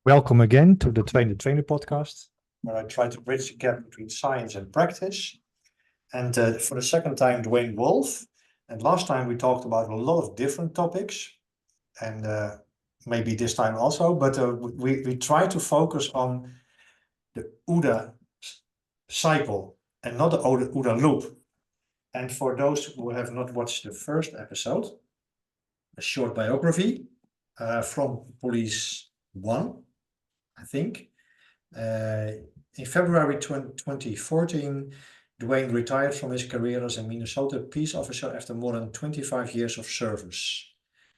Welcome again to the Train the Trainer podcast, where I try to bridge the gap between science and practice. And for the second time, Duane Wolfe. And last time we talked about a lot of different topics, and maybe this time also, but we try to focus on the OODA cycle and not the OODA loop. And for those who have not watched the first episode, a short biography from Police 1, I think. In February 2014, Duane retired from his career as a Minnesota peace officer after more than 25 years of service,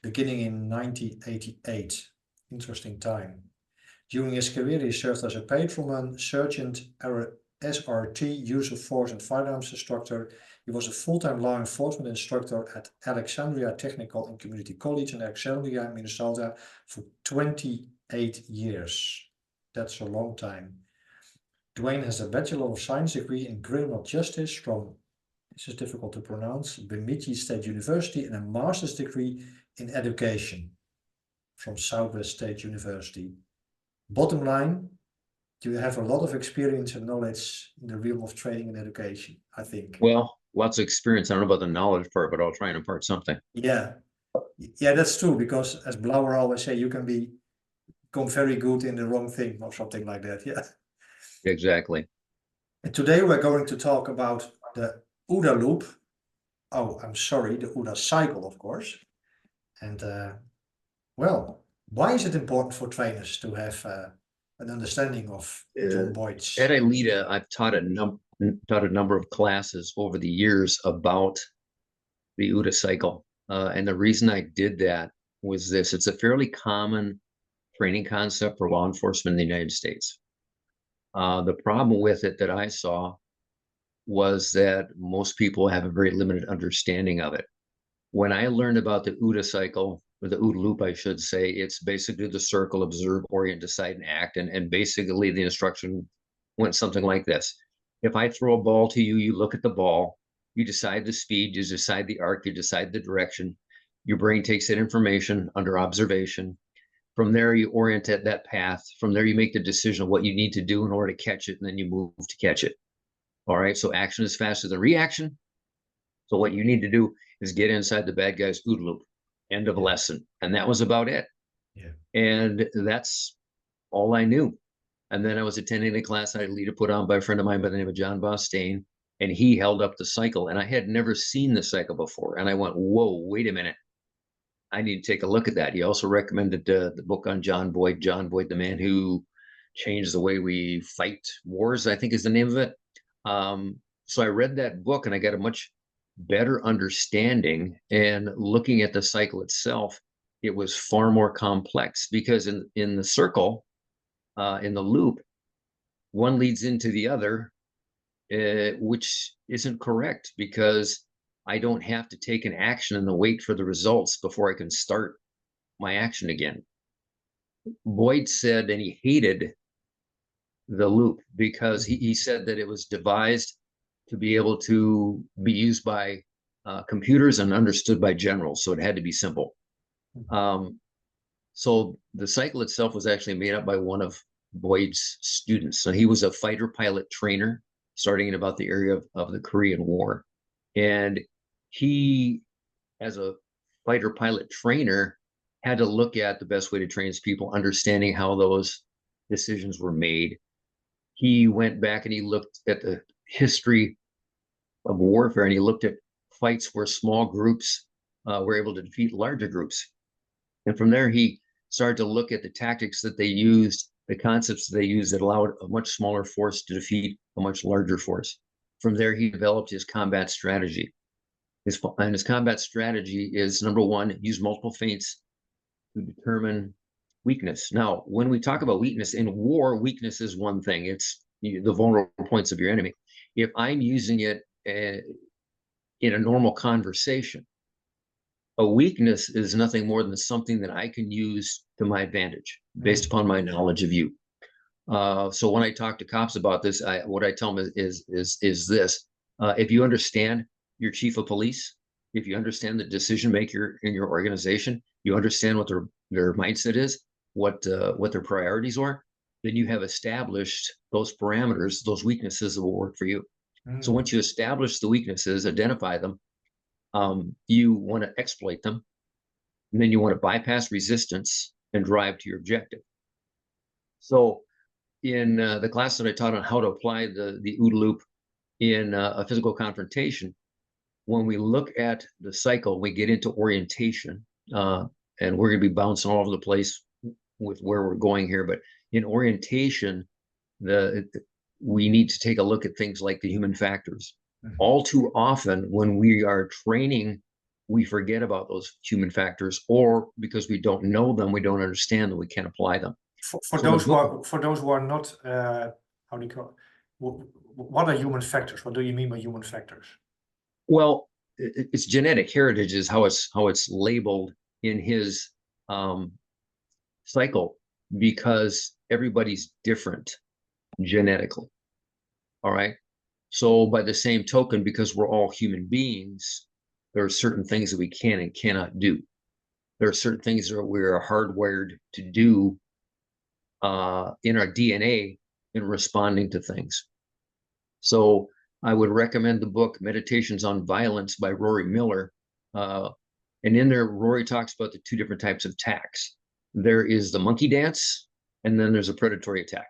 beginning in 1988. Interesting time. During his career, he served as a patrolman, sergeant, S.R.T, use of force and firearms instructor. He was a full-time law enforcement instructor at Alexandria Technical Community College in Alexandria, Minnesota for 28 years. That's a long time. Duane has a Bachelor of Science Degree in Criminal Justice from, this is difficult to pronounce, Bemidji State University, and a Master's Degree in Education from Southwest State University. Bottom line, you have a lot of experience and knowledge in the realm of training and education, I think. Well, lots of experience. I don't know about the knowledge part, but I'll try and impart something. Yeah, that's true, because as Blauer always say, you can become very good in the wrong thing or something like that. Yeah. Exactly. And today we're going to talk about the OODA loop. Oh, I'm sorry, the OODA cycle, of course. And well, why is it important for trainers to have an understanding of John Boyd's? At OODA, I've taught a number of classes over the years about the OODA cycle. And the reason I did that was this: it's a fairly common training concept for law enforcement in the United States. The problem with it that I saw was that most people have a very limited understanding of it. When I learned about the OODA cycle, or the OODA loop, I should say, it's basically the circle: observe, orient, decide, and act. And basically the instruction went something like this. If I throw a ball to you, you look at the ball, you decide the speed, you decide the arc, you decide the direction. Your brain takes that information under observation. From there, you orient at that path. From there, you make the decision of what you need to do in order to catch it, and then you move to catch it. All right, so action is faster than reaction. So what you need to do is get inside the bad guy's OODA loop. End of lesson. And that was about it. Yeah. And that's all I knew. And then I was attending a class I later put on by a friend of mine by the name of John Bostaine, and he held up the cycle. And I had never seen the cycle before. And I went, whoa, wait a minute. I need to take a look at that. He also recommended the book on John Boyd, the man who changed the way we fight wars, I think is the name of it. So I read that book and I got a much better understanding. And looking at the cycle itself, it was far more complex, because in the circle, in the loop, one leads into the other, which isn't correct, because I don't have to take an action and then wait for the results before I can start my action again. Boyd said, and he hated the loop because he said that it was devised to be able to be used by computers and understood by generals. So it had to be simple. So the cycle itself was actually made up by one of Boyd's students. So he was a fighter pilot trainer starting in about the area of the Korean War. And he, as a fighter pilot trainer, had to look at the best way to train his people, understanding how those decisions were made. He went back and he looked at the history of warfare, and he looked at fights where small groups were able to defeat larger groups. And from there, he started to look at the tactics that they used, the concepts that they used that allowed a much smaller force to defeat a much larger force. From there, he developed his combat strategy. His combat strategy is, number one, use multiple feints to determine weakness. Now, when we talk about weakness in war, weakness is one thing. It's the vulnerable points of your enemy. If I'm using it in a normal conversation, a weakness is nothing more than something that I can use to my advantage based upon my knowledge of you. So when I talk to cops about this, what I tell them is this: if you understand your chief of police, if you understand the decision maker in your organization, you understand what their mindset is, what their priorities are, then you have established those parameters, those weaknesses that will work for you. So once you establish the weaknesses, identify them, you want to exploit them, and then you want to bypass resistance and drive to your objective. So in the class that I taught on how to apply the OODA loop in a physical confrontation, when we look at the cycle, we get into orientation, and we're going to be bouncing all over the place with where we're going here. But in orientation, we need to take a look at things like the human factors. All too often, when we are training, we forget about those human factors, or because we don't know them, we don't understand them, we can't apply them. For those who are not, how do you call it? What are human factors? What do you mean by human factors? Well, it's genetic heritage is how it's labeled in his cycle, because everybody's different genetically. All right. So by the same token, because we're all human beings, there are certain things that we can and cannot do. There are certain things that we're hardwired to do in our DNA in responding to things. So I would recommend the book Meditations on Violence by Rory Miller. And in there, Rory talks about the two different types of attacks. There is the monkey dance, and then there's a predatory attack.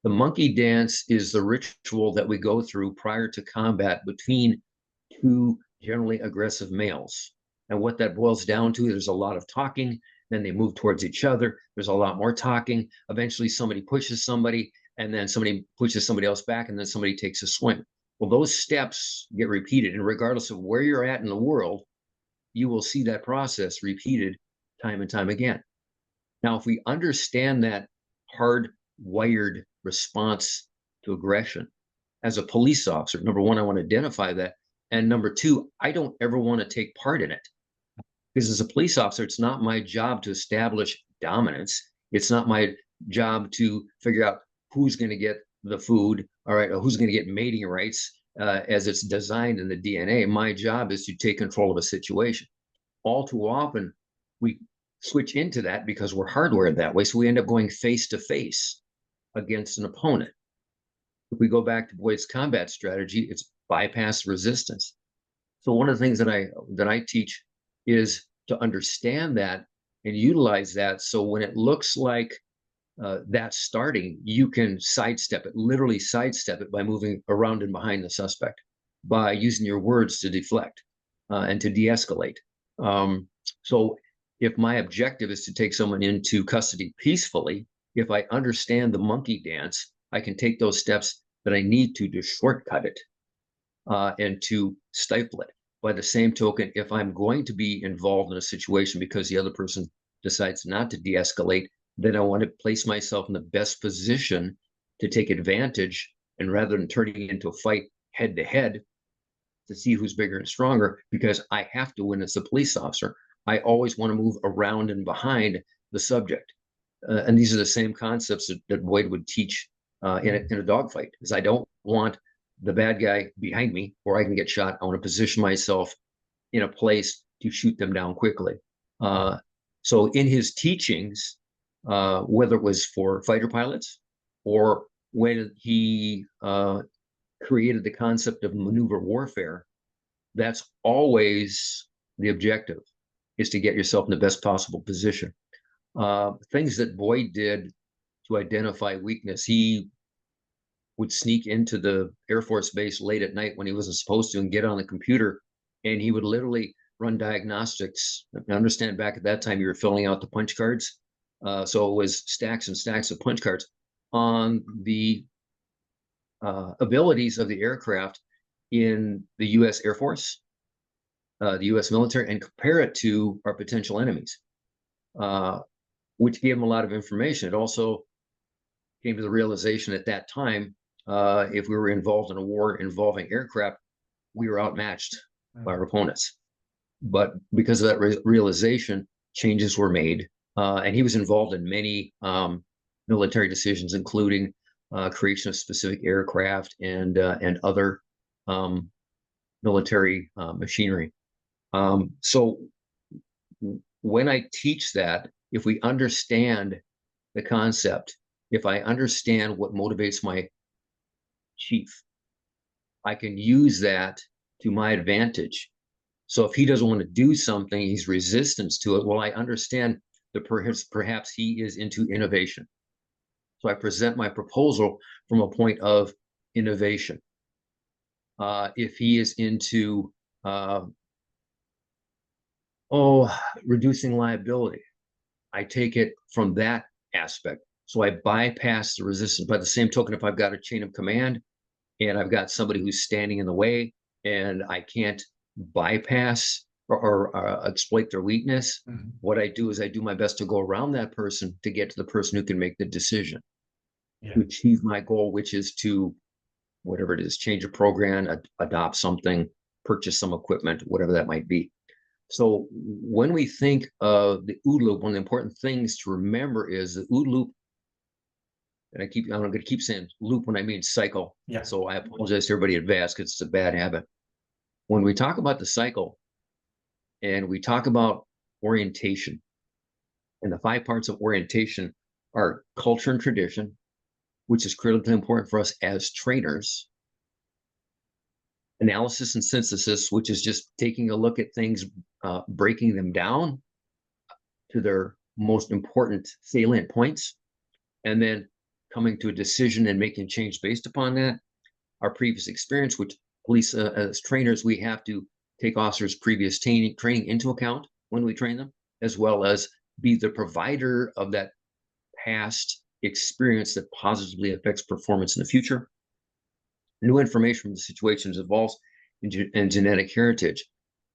The monkey dance is the ritual that we go through prior to combat between two generally aggressive males. And what that boils down to, there's a lot of talking, then they move towards each other. There's a lot more talking. Eventually somebody pushes somebody, and then somebody pushes somebody else back, and then somebody takes a swing. Well, those steps get repeated, and regardless of where you're at in the world, you will see that process repeated time and time again. Now, if we understand that hardwired response to aggression as a police officer, number one, I want to identify that. And number two, I don't ever want to take part in it. Because as a police officer, it's not my job to establish dominance. It's not my job to figure out who's going to get the food, all right, or who's going to get mating rights as it's designed in the DNA. My job is to take control of a situation. All too often, we switch into that because we're hardwired that way. So we end up going face to face against an opponent. If we go back to Boyd's combat strategy, it's bypass resistance. So one of the things that I teach is to understand that and utilize that. So when it looks like that's starting, you can sidestep it, literally sidestep it by moving around and behind the suspect, by using your words to deflect and to de-escalate. So if my objective is to take someone into custody peacefully, if I understand the monkey dance, I can take those steps that I need to shortcut it and to stifle it. By the same token, if I'm going to be involved in a situation because the other person decides not to de-escalate, then I want to place myself in the best position to take advantage, and rather than turning it into a fight head to head to see who's bigger and stronger, because I have to win as a police officer, I always want to move around and behind the subject. And these are the same concepts that Boyd would teach in a dogfight, because I don't want the bad guy behind me or I can get shot. I want to position myself in a place to shoot them down quickly. So in his teachings, whether it was for fighter pilots or when he created the concept of maneuver warfare, that's always the objective, is to get yourself in the best possible position. Things that Boyd did to identify weakness, he would sneak into the Air Force base late at night when he wasn't supposed to and get on the computer, and he would literally run diagnostics. I understand back at that time you were filling out the punch cards. So it was stacks and stacks of punch cards on the abilities of the aircraft in the U.S. Air Force, the U.S. military, and compare it to our potential enemies, which gave him a lot of information. It also came to the realization at that time, if we were involved in a war involving aircraft, we were outmatched by our opponents. But because of that realization, changes were made. And he was involved in many military decisions, including creation of specific aircraft and other military machinery. So when I teach that, if we understand the concept, if I understand what motivates my chief, I can use that to my advantage. So if he doesn't want to do something, he's resistant to it. Well, I understand that perhaps he is into innovation. So I present my proposal from a point of innovation. If he is into reducing liability, I take it from that aspect. So I bypass the resistance. By the same token, if I've got a chain of command and I've got somebody who's standing in the way and I can't bypass or exploit their weakness, what I do is I do my best to go around that person to get to the person who can make the decision to achieve my goal, which is to, whatever it is, change a program, adopt something, purchase some equipment, whatever that might be. So when we think of the OODA loop, one of the important things to remember is the OODA loop, and I'm going to keep saying loop when I mean cycle. Yeah. So I apologize to everybody in advance because it's a bad habit. When we talk about the cycle and we talk about orientation, and the 5 parts of orientation are culture and tradition, which is critically important for us as trainers. Analysis and synthesis, which is just taking a look at things, breaking them down to their most important salient points, and then coming to a decision and making change based upon that. Our previous experience, which police as trainers, we have to take officers' previous training into account when we train them, as well as be the provider of that past experience that positively affects performance in the future. New information from the situations involves in genetic heritage.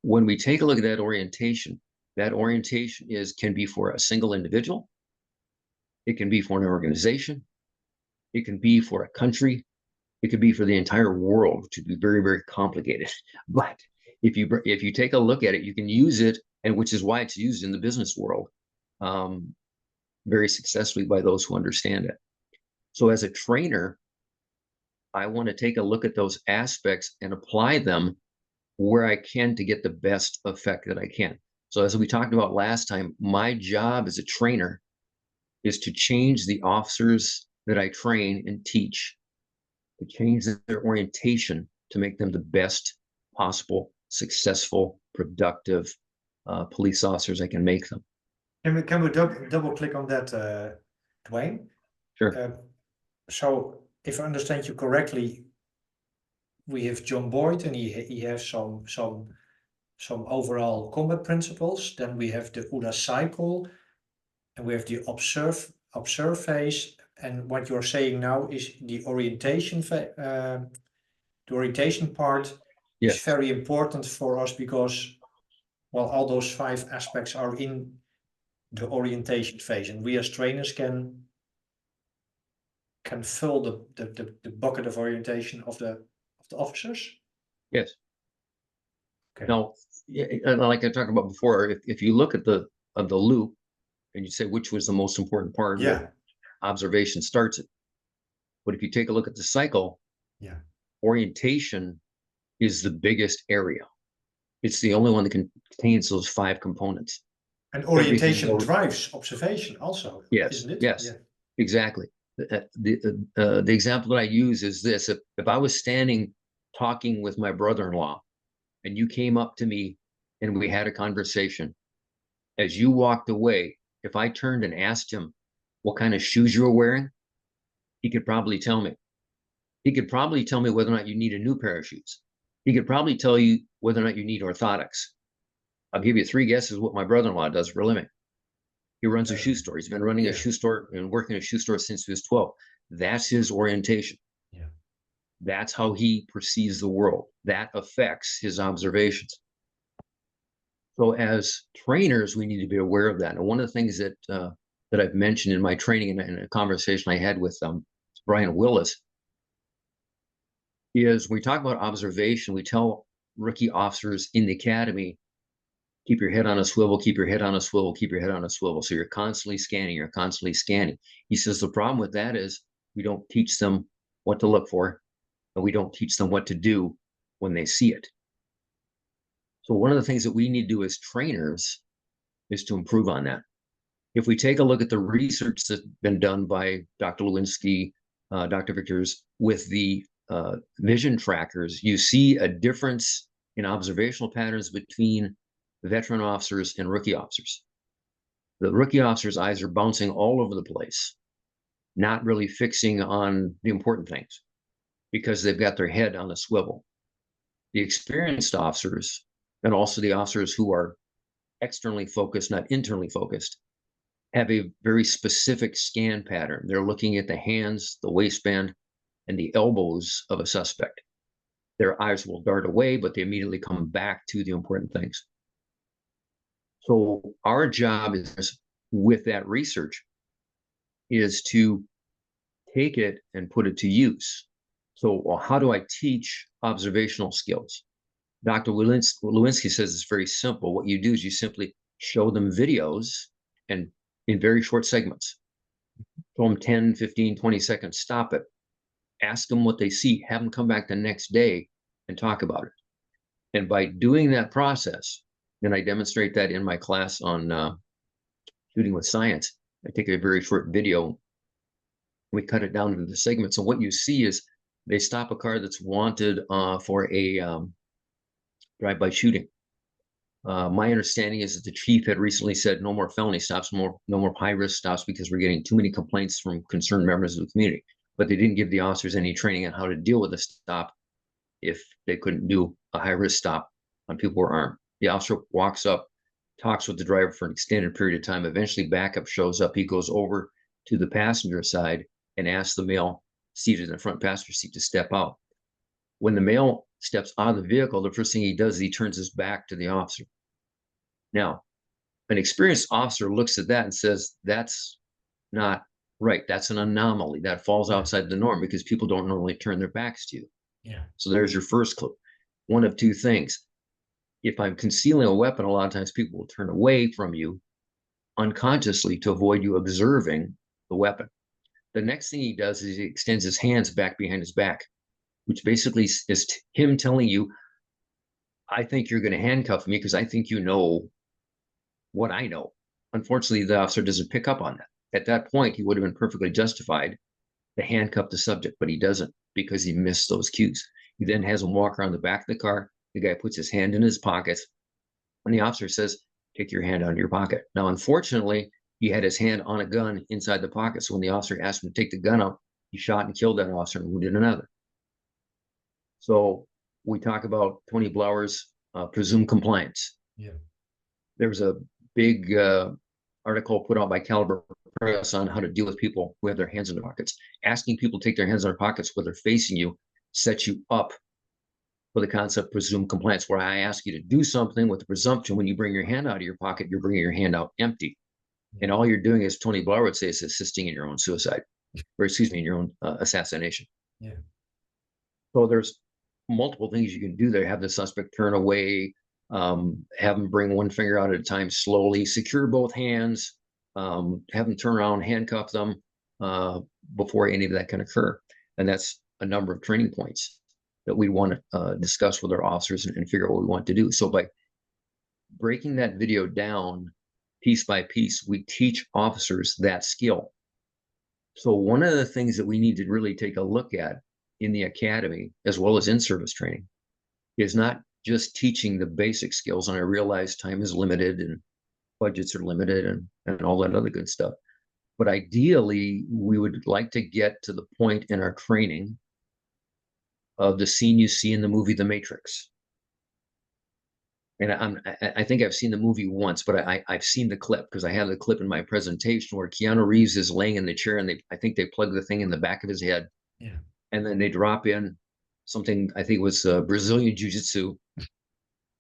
When we take a look at that orientation can be for a single individual, it can be for an organization, it can be for a country, it could be for the entire world, which would be very, very complicated. But if you take a look at it, you can use it, and which is why it's used in the business world very successfully by those who understand it. So as a trainer, I want to take a look at those aspects and apply them where I can to get the best effect that I can. So as we talked about last time, my job as a trainer is to change the officers that I train and teach, to change their orientation to make them the best possible, successful, productive police officers I can make them. Can we double click on that, Duane? Sure. So if I understand you correctly, we have John Boyd, and he has some overall combat principles. Then we have the OODA cycle, and we have the observe phase. And what you're saying now is the orientation part is very important for us because, well, all those 5 aspects are in the orientation phase, and we as trainers can fill the bucket of orientation of the officers. Yes. Okay. Now, like I talked about before, if you look at the loop and you say which was the most important part, observation starts it. But if you take a look at the cycle, orientation is the biggest area. It's the only one that contains those 5 components. And orientation drives observation also, isn't it? Yes, exactly. The example that I use is this. If I was standing talking with my brother-in-law and you came up to me and we had a conversation, as you walked away, if I turned and asked him what kind of shoes you were wearing, he could probably tell me. He could probably tell me whether or not you need a new pair of shoes. He could probably tell you whether or not you need orthotics. I'll give you 3 guesses what my brother-in-law does for a living. He runs a shoe store. He's been running a shoe store and working a shoe store since he was 12. That's his orientation. That's how he perceives the world. That affects his observations. So as trainers, we need to be aware of that. And one of the things that I've mentioned in my training and in a conversation I had with Brian Willis is we talk about observation. We tell rookie officers in the academy, keep your head on a swivel, keep your head on a swivel, keep your head on a swivel. So you're constantly scanning, you're constantly scanning. He says the problem with that is we don't teach them what to look for, and we don't teach them what to do when they see it. So one of the things that we need to do as trainers is to improve on that. If we take a look at the research that's been done by Dr. Lewinsky, Dr. Victors, with the vision trackers, you see a difference in observational patterns between veteran officers and rookie officers. The rookie officers' eyes are bouncing all over the place, not really fixing on the important things because they've got their head on a swivel. The experienced officers, and also the officers who are externally focused, not internally focused, have a very specific scan pattern. They're looking at the hands, the waistband, and the elbows of a suspect. Their eyes will dart away, but they immediately come back to the important things. So our job is, with that research, is to take it and put it to use. So, well, how do I teach observational skills? Dr. Lewinsky says it's very simple. What you do is you simply show them videos and in very short segments. Show them 10, 15, 20 seconds, stop it. Ask them what they see, have them come back the next day and talk about it. And by doing that process, and I demonstrate that in my class on shooting with science, I take a very short video, we cut it down into the segments. And what you see is they stop a car that's wanted for a drive-by shooting. My understanding is that the chief had recently said no more felony stops, no more high-risk stops because we're getting too many complaints from concerned members of the community. But they didn't give the officers any training on how to deal with a stop if they couldn't do a high-risk stop on people who are armed. The officer walks up, talks with the driver for an extended period of time. Eventually, backup shows up. He goes over to the passenger side and asks the male seated in the front passenger seat to step out. When the male steps out of the vehicle, the first thing he does is he turns his back to the officer. Now, an experienced officer looks at that and says, that's not right. That's an anomaly. That falls outside the norm because people don't normally turn their backs to you. Yeah. So there's your first clue. One of two things. If I'm concealing a weapon, a lot of times people will turn away from you unconsciously to avoid you observing the weapon. The next thing he does is he extends his hands back behind his back, which basically is him telling you, I think you're going to handcuff me because I think you know what I know. Unfortunately, the officer doesn't pick up on that. At that point, he would have been perfectly justified to handcuff the subject, but he doesn't because he missed those cues. He then has him walk around the back of the car. The guy puts his hand in his pockets, and the officer says, take your hand out of your pocket. Now, unfortunately, he had his hand on a gun inside the pocket. So when the officer asked him to take the gun out, he shot and killed that officer and wounded another. So we talk about Tony Blauer's presumed compliance. Yeah. There was a big article put out by Caliber Press on how to deal with people who have their hands in their pockets. Asking people to take their hands in their pockets where they're facing you sets you up for the concept of presumed compliance, where I ask you to do something with the presumption when you bring your hand out of your pocket, you're bringing your hand out empty. And all you're doing, as Tony Blauer would say, is assisting in your own suicide, or excuse me, in your own assassination. Yeah. So there's multiple things you can do there. Have the suspect turn away, have them bring one finger out at a time slowly, secure both hands, have them turn around, handcuff them before any of that can occur. And that's a number of training points that we want to discuss with our officers and figure out what we want to do. So by breaking that video down piece by piece, we teach officers that skill. So one of the things that we need to really take a look at in the academy, as well as in service training, is not just teaching the basic skills. And I realize time is limited and budgets are limited and all that other good stuff. But ideally, we would like to get to the point in our training of the scene you see in the movie The Matrix. And I think I've seen the movie once, but I've seen the clip because I have the clip in my presentation where Keanu Reeves is laying in the chair and I think they plug the thing in the back of his head. Yeah. And then they drop in something, I think it was Brazilian Jiu-Jitsu.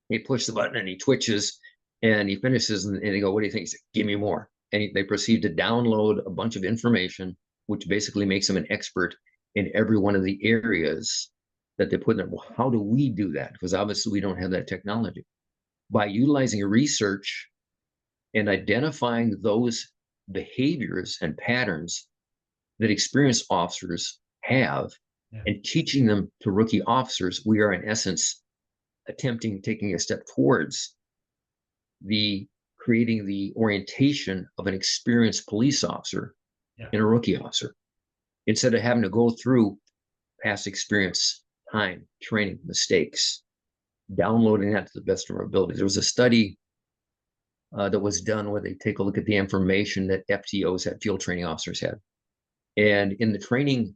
He pushed the button and he twitches and he finishes and they go, what do you think? He said, give me more. And they proceed to download a bunch of information, which basically makes them an expert in every one of the areas that they put in there. Well, how do we do that? Because obviously we don't have that technology. By utilizing research and identifying those behaviors and patterns that experienced officers have, and teaching them to rookie officers, we are in essence attempting taking a step towards the creating the orientation of an experienced police officer and a rookie officer, instead of having to go through past experience, time, training, mistakes, downloading that to the best of our abilities. There was a study that was done where they take a look at the information that FTOs had, field training officers had. And in the training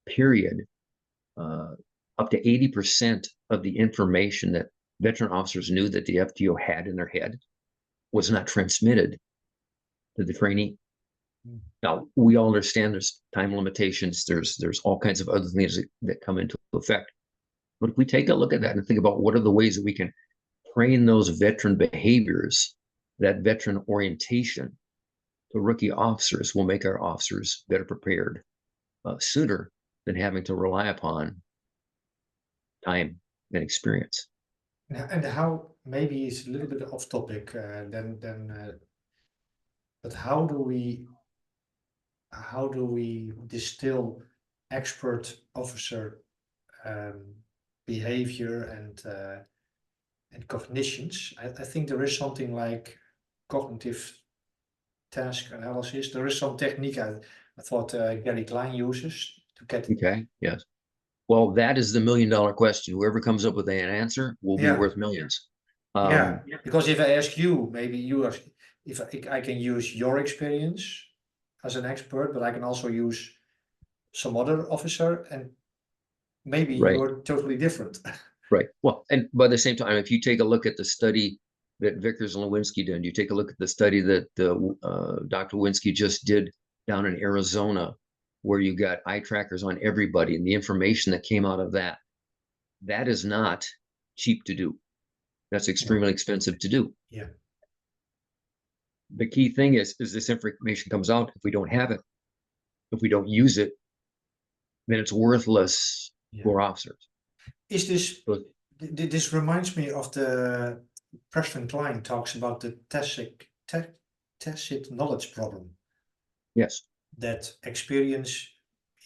period, up to 80% of the information that veteran officers knew that the FTO had in their head was not transmitted to the trainee. Now, we all understand there's time limitations, there's all kinds of other things that come into effect. But if we take a look at that and think about what are the ways that we can train those veteran behaviors, that veteran orientation to rookie officers will make our officers better prepared sooner than having to rely upon time and experience. And how, maybe it's a little bit off topic, but how do we distill expert officer behavior and cognitions? I think there is something like cognitive task analysis. There is some technique I thought Gary Klein uses to get. Okay, yes. Well, that is the $1 million question. Whoever comes up with an answer will be worth millions. Yeah, because if I ask you, maybe you ask, if I can use your experience as an expert, but I can also use some other officer, and maybe you're totally different. Right. Well, and by the same time, if you take a look at the study that Vickers and Lewinsky did, you take a look at the study that Dr. Lewinsky just did down in Arizona, where you got eye trackers on everybody, and the information that came out of that, that is not cheap to do. That's extremely expensive to do. Yeah. The key thing is this information comes out. If we don't have it, if we don't use it, then it's worthless for officers. Is this, this reminds me of the Preston Klein talks about the tacit knowledge problem. Yes. That experience,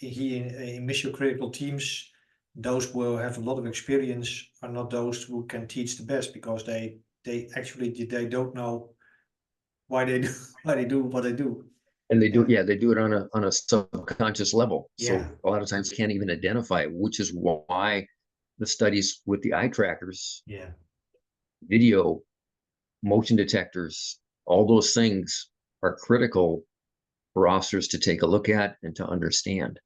in mission critical teams, those who have a lot of experience are not those who can teach the best, because they don't know why they do what they do. And they do, they do it on a subconscious level. So a lot of times can't even identify it, which is why the studies with the eye trackers, video, motion detectors, all those things are critical for officers to take a look at and to understand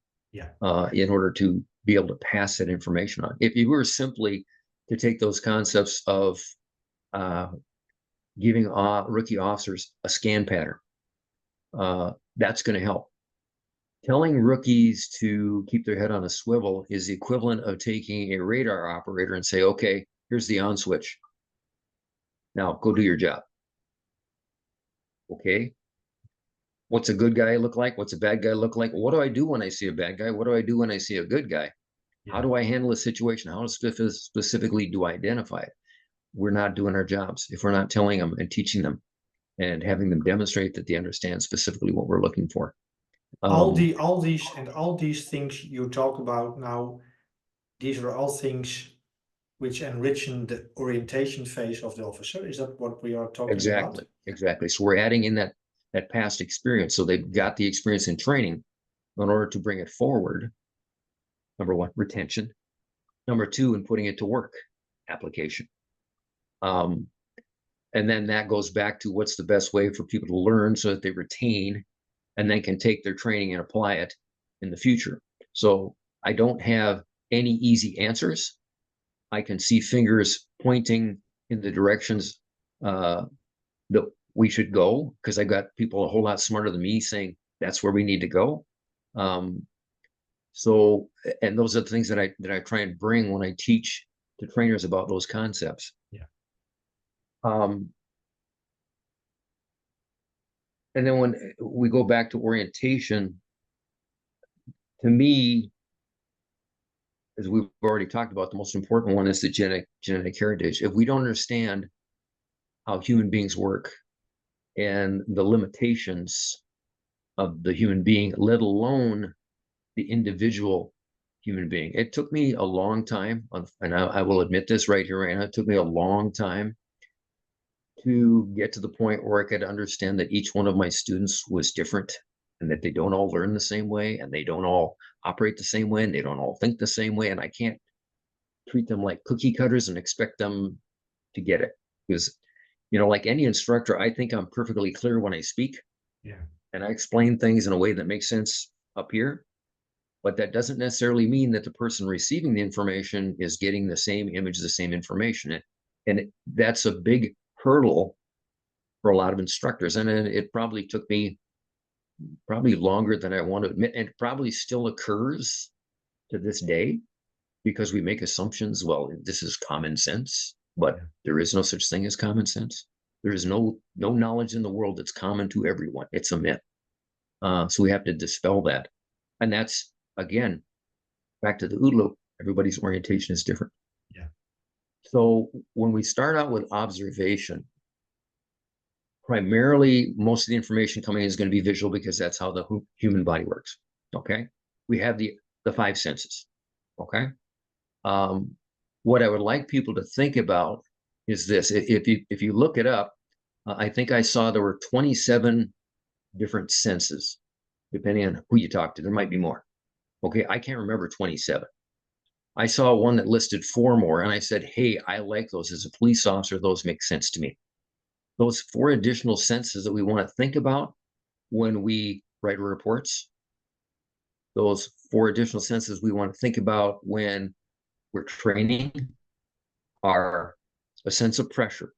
in order to be able to pass that information on. If you were simply to take those concepts of giving rookie officers a scan pattern, that's going to help. Telling rookies to keep their head on a swivel is the equivalent of taking a radar operator and say, okay, here's the on switch. Now go do your job. Okay. What's a good guy look like? What's a bad guy look like? What do I do when I see a bad guy? What do I do when I see a good guy? How do I handle a situation? How specifically do I identify it? We're not doing our jobs if we're not telling them and teaching them and having them demonstrate that they understand specifically what we're looking for. All these things you talk about now, these are all things which enrichen the orientation phase of the officer. Is that what we are talking about? Exactly. So we're adding in that past experience. So they've got the experience in training in order to bring it forward. Number one, retention. Number two, in putting it to work, application. And then that goes back to what's the best way for people to learn so that they retain and then can take their training and apply it in the future. So I don't have any easy answers. I can see fingers pointing in the directions that we should go, because I've got people a whole lot smarter than me saying that's where we need to go. So, and those are the things that I try and bring when I teach to trainers about those concepts. And then when we go back to orientation, to me, as we've already talked about, the most important one is the genetic heritage. If we don't understand how human beings work and the limitations of the human being, let alone the individual human being, it took me a long time, and I will admit this right here, and it took me a long time to get to the point where I could understand that each one of my students was different and that they don't all learn the same way and they don't all operate the same way and they don't all think the same way. And I can't treat them like cookie cutters and expect them to get it. Because, you know, like any instructor, I think I'm perfectly clear when I speak. Yeah. And I explain things in a way that makes sense up here. But that doesn't necessarily mean that the person receiving the information is getting the same image, the same information. And that's a big hurdle for a lot of instructors. And it probably took me probably longer than I want to admit, and it probably still occurs to this day because we make assumptions. Well, this is common sense, but there is no such thing as common sense. There is no knowledge in the world that's common to everyone. It's a myth. So we have to dispel that. And that's, again, back to the OODA loop, everybody's orientation is different. Yeah. So when we start out with observation, primarily most of the information coming in is going to be visual because that's how the human body works. Okay. We have the five senses. Okay. What I would like people to think about is this. If you look it up, I think I saw there were 27 different senses, depending on who you talk to. There might be more. Okay, I can't remember 27. I saw one that listed 4 more, and I said, hey, I like those. As a police officer, those make sense to me. Those 4 additional senses that we want to think about when we write our reports, those 4 additional senses we want to think about when we're training are a sense of pressure.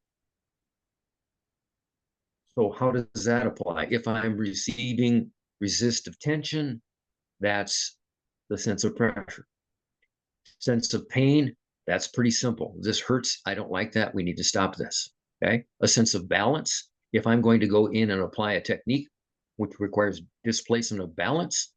So how does that apply? If I'm receiving resistive tension, that's the sense of pressure. Sense of pain, that's pretty simple. This hurts. I don't like that. We need to stop this. Okay. A sense of balance. If I'm going to go in and apply a technique which requires displacement of balance,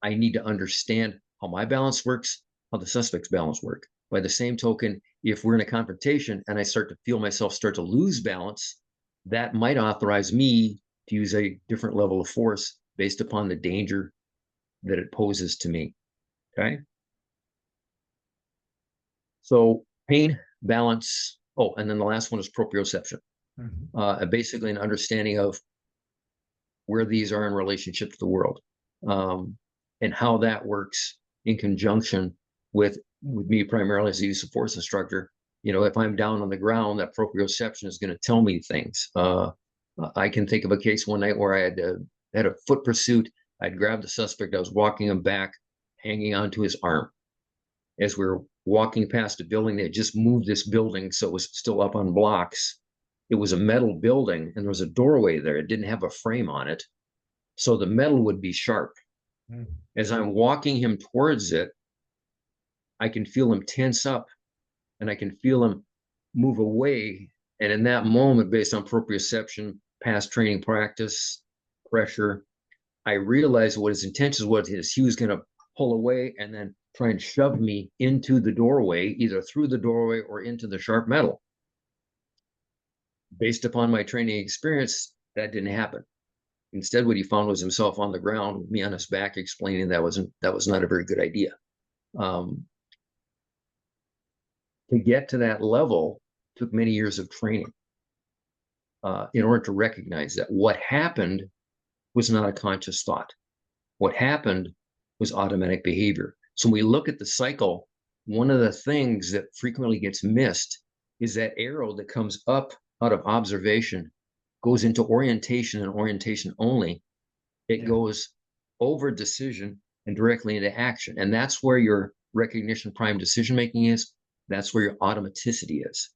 I need to understand how my balance works, how the suspect's balance work. By the same token, if we're in a confrontation and I start to feel myself start to lose balance, that might authorize me to use a different level of force based upon the danger that it poses to me. Okay. So pain, balance. Oh, and then the last one is proprioception. Basically an understanding of where these are in relationship to the world, and how that works in conjunction with me primarily as a use of force instructor. You know, if I'm down on the ground, that proprioception is going to tell me things. I can think of a case one night where I had a foot pursuit. I'd grabbed the suspect. I was walking him back, hanging onto his arm. As we were walking past a building, they had just moved this building, so it was still up on blocks. It was a metal building, and there was a doorway there. It didn't have a frame on it, so the metal would be sharp. As I'm walking him towards it, I can feel him tense up, and I can feel him move away. And in that moment, based on proprioception, past training practice, pressure, I realized what his intention was. He was going to pull away and then try and shove me into the doorway, either through the doorway or into the sharp metal. Based upon my training experience, that didn't happen. Instead, what he found was himself on the ground, me on his back, explaining that was not a very good idea. To get to that level took many years of training in order to recognize that what happened was not a conscious thought. What happened was automatic behavior. So when we look at the cycle, one of the things that frequently gets missed is that arrow that comes up out of observation goes into orientation and orientation only. It goes over decision and directly into action. And that's where your recognition prime decision making is. That's where your automaticity is.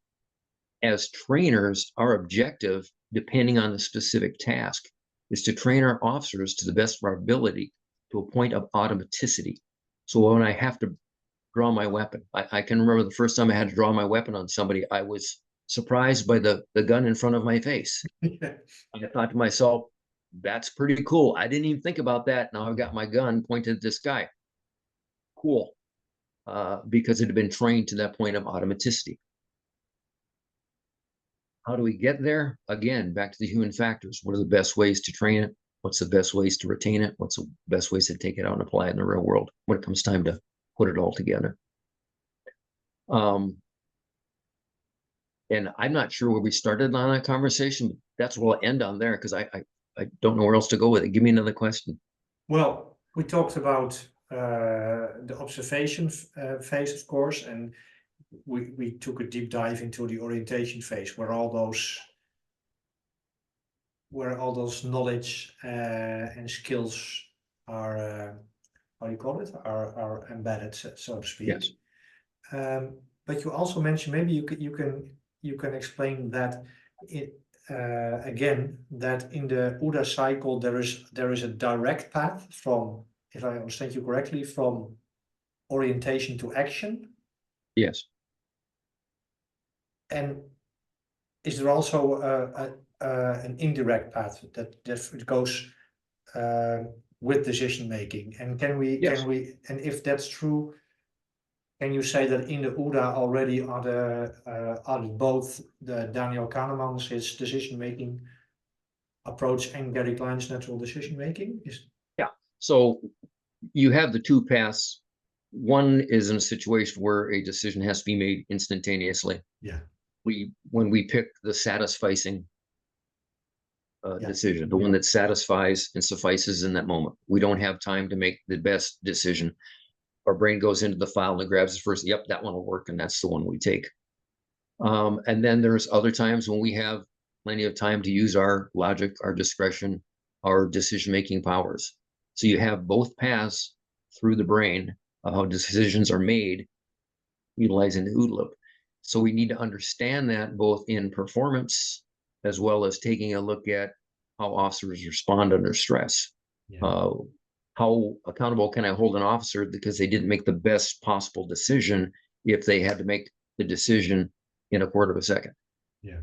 As trainers, our objective, depending on the specific task, is to train our officers to the best of our ability to a point of automaticity. So when I have to draw my weapon, I can remember the first time I had to draw my weapon on somebody, I was surprised by the gun in front of my face. And I thought to myself, that's pretty cool. I didn't even think about that. Now I've got my gun pointed at this guy. Cool. Because it had been trained to that point of automaticity. How do we get there? Again, back to the human factors. What are the best ways to train it? What's the best ways to retain it? What's the best ways to take it out and apply it in the real world when it comes time to put it all together? And I'm not sure where we started on that conversation, but that's where we'll end on there because I don't know where else to go with it. Give me another question. Well, we talked about the observation phase, of course, and we took a deep dive into the orientation phase, where all those knowledge and skills are how do you call it, are embedded, so to speak. Yes. But you also mentioned, maybe you can explain that again, that in the OODA cycle there is a direct path from, if I understand you correctly, from orientation to action. Yes. And is there also an indirect path that it goes with decision making? And Yes. and if that's true, can you say that in the OODA already are both the Daniel Kahneman's his decision making approach and Gary Klein's natural decision making? Yeah. So you have the two paths. One is in a situation where a decision has to be made instantaneously. Yeah. When we pick the satisficing decision, the one that satisfies and suffices in that moment, we don't have time to make the best decision. Our brain goes into the file and grabs the first, yep, that one will work, and that's the one we take. And then there's other times when we have plenty of time to use our logic, our discretion, our decision-making powers. So you have both paths through the brain of how decisions are made utilizing the OODA loop. So we need to understand that both in performance as well as taking a look at how officers respond under stress. Yeah. How accountable can I hold an officer because they didn't make the best possible decision if they had to make the decision in a quarter of a second? Yeah.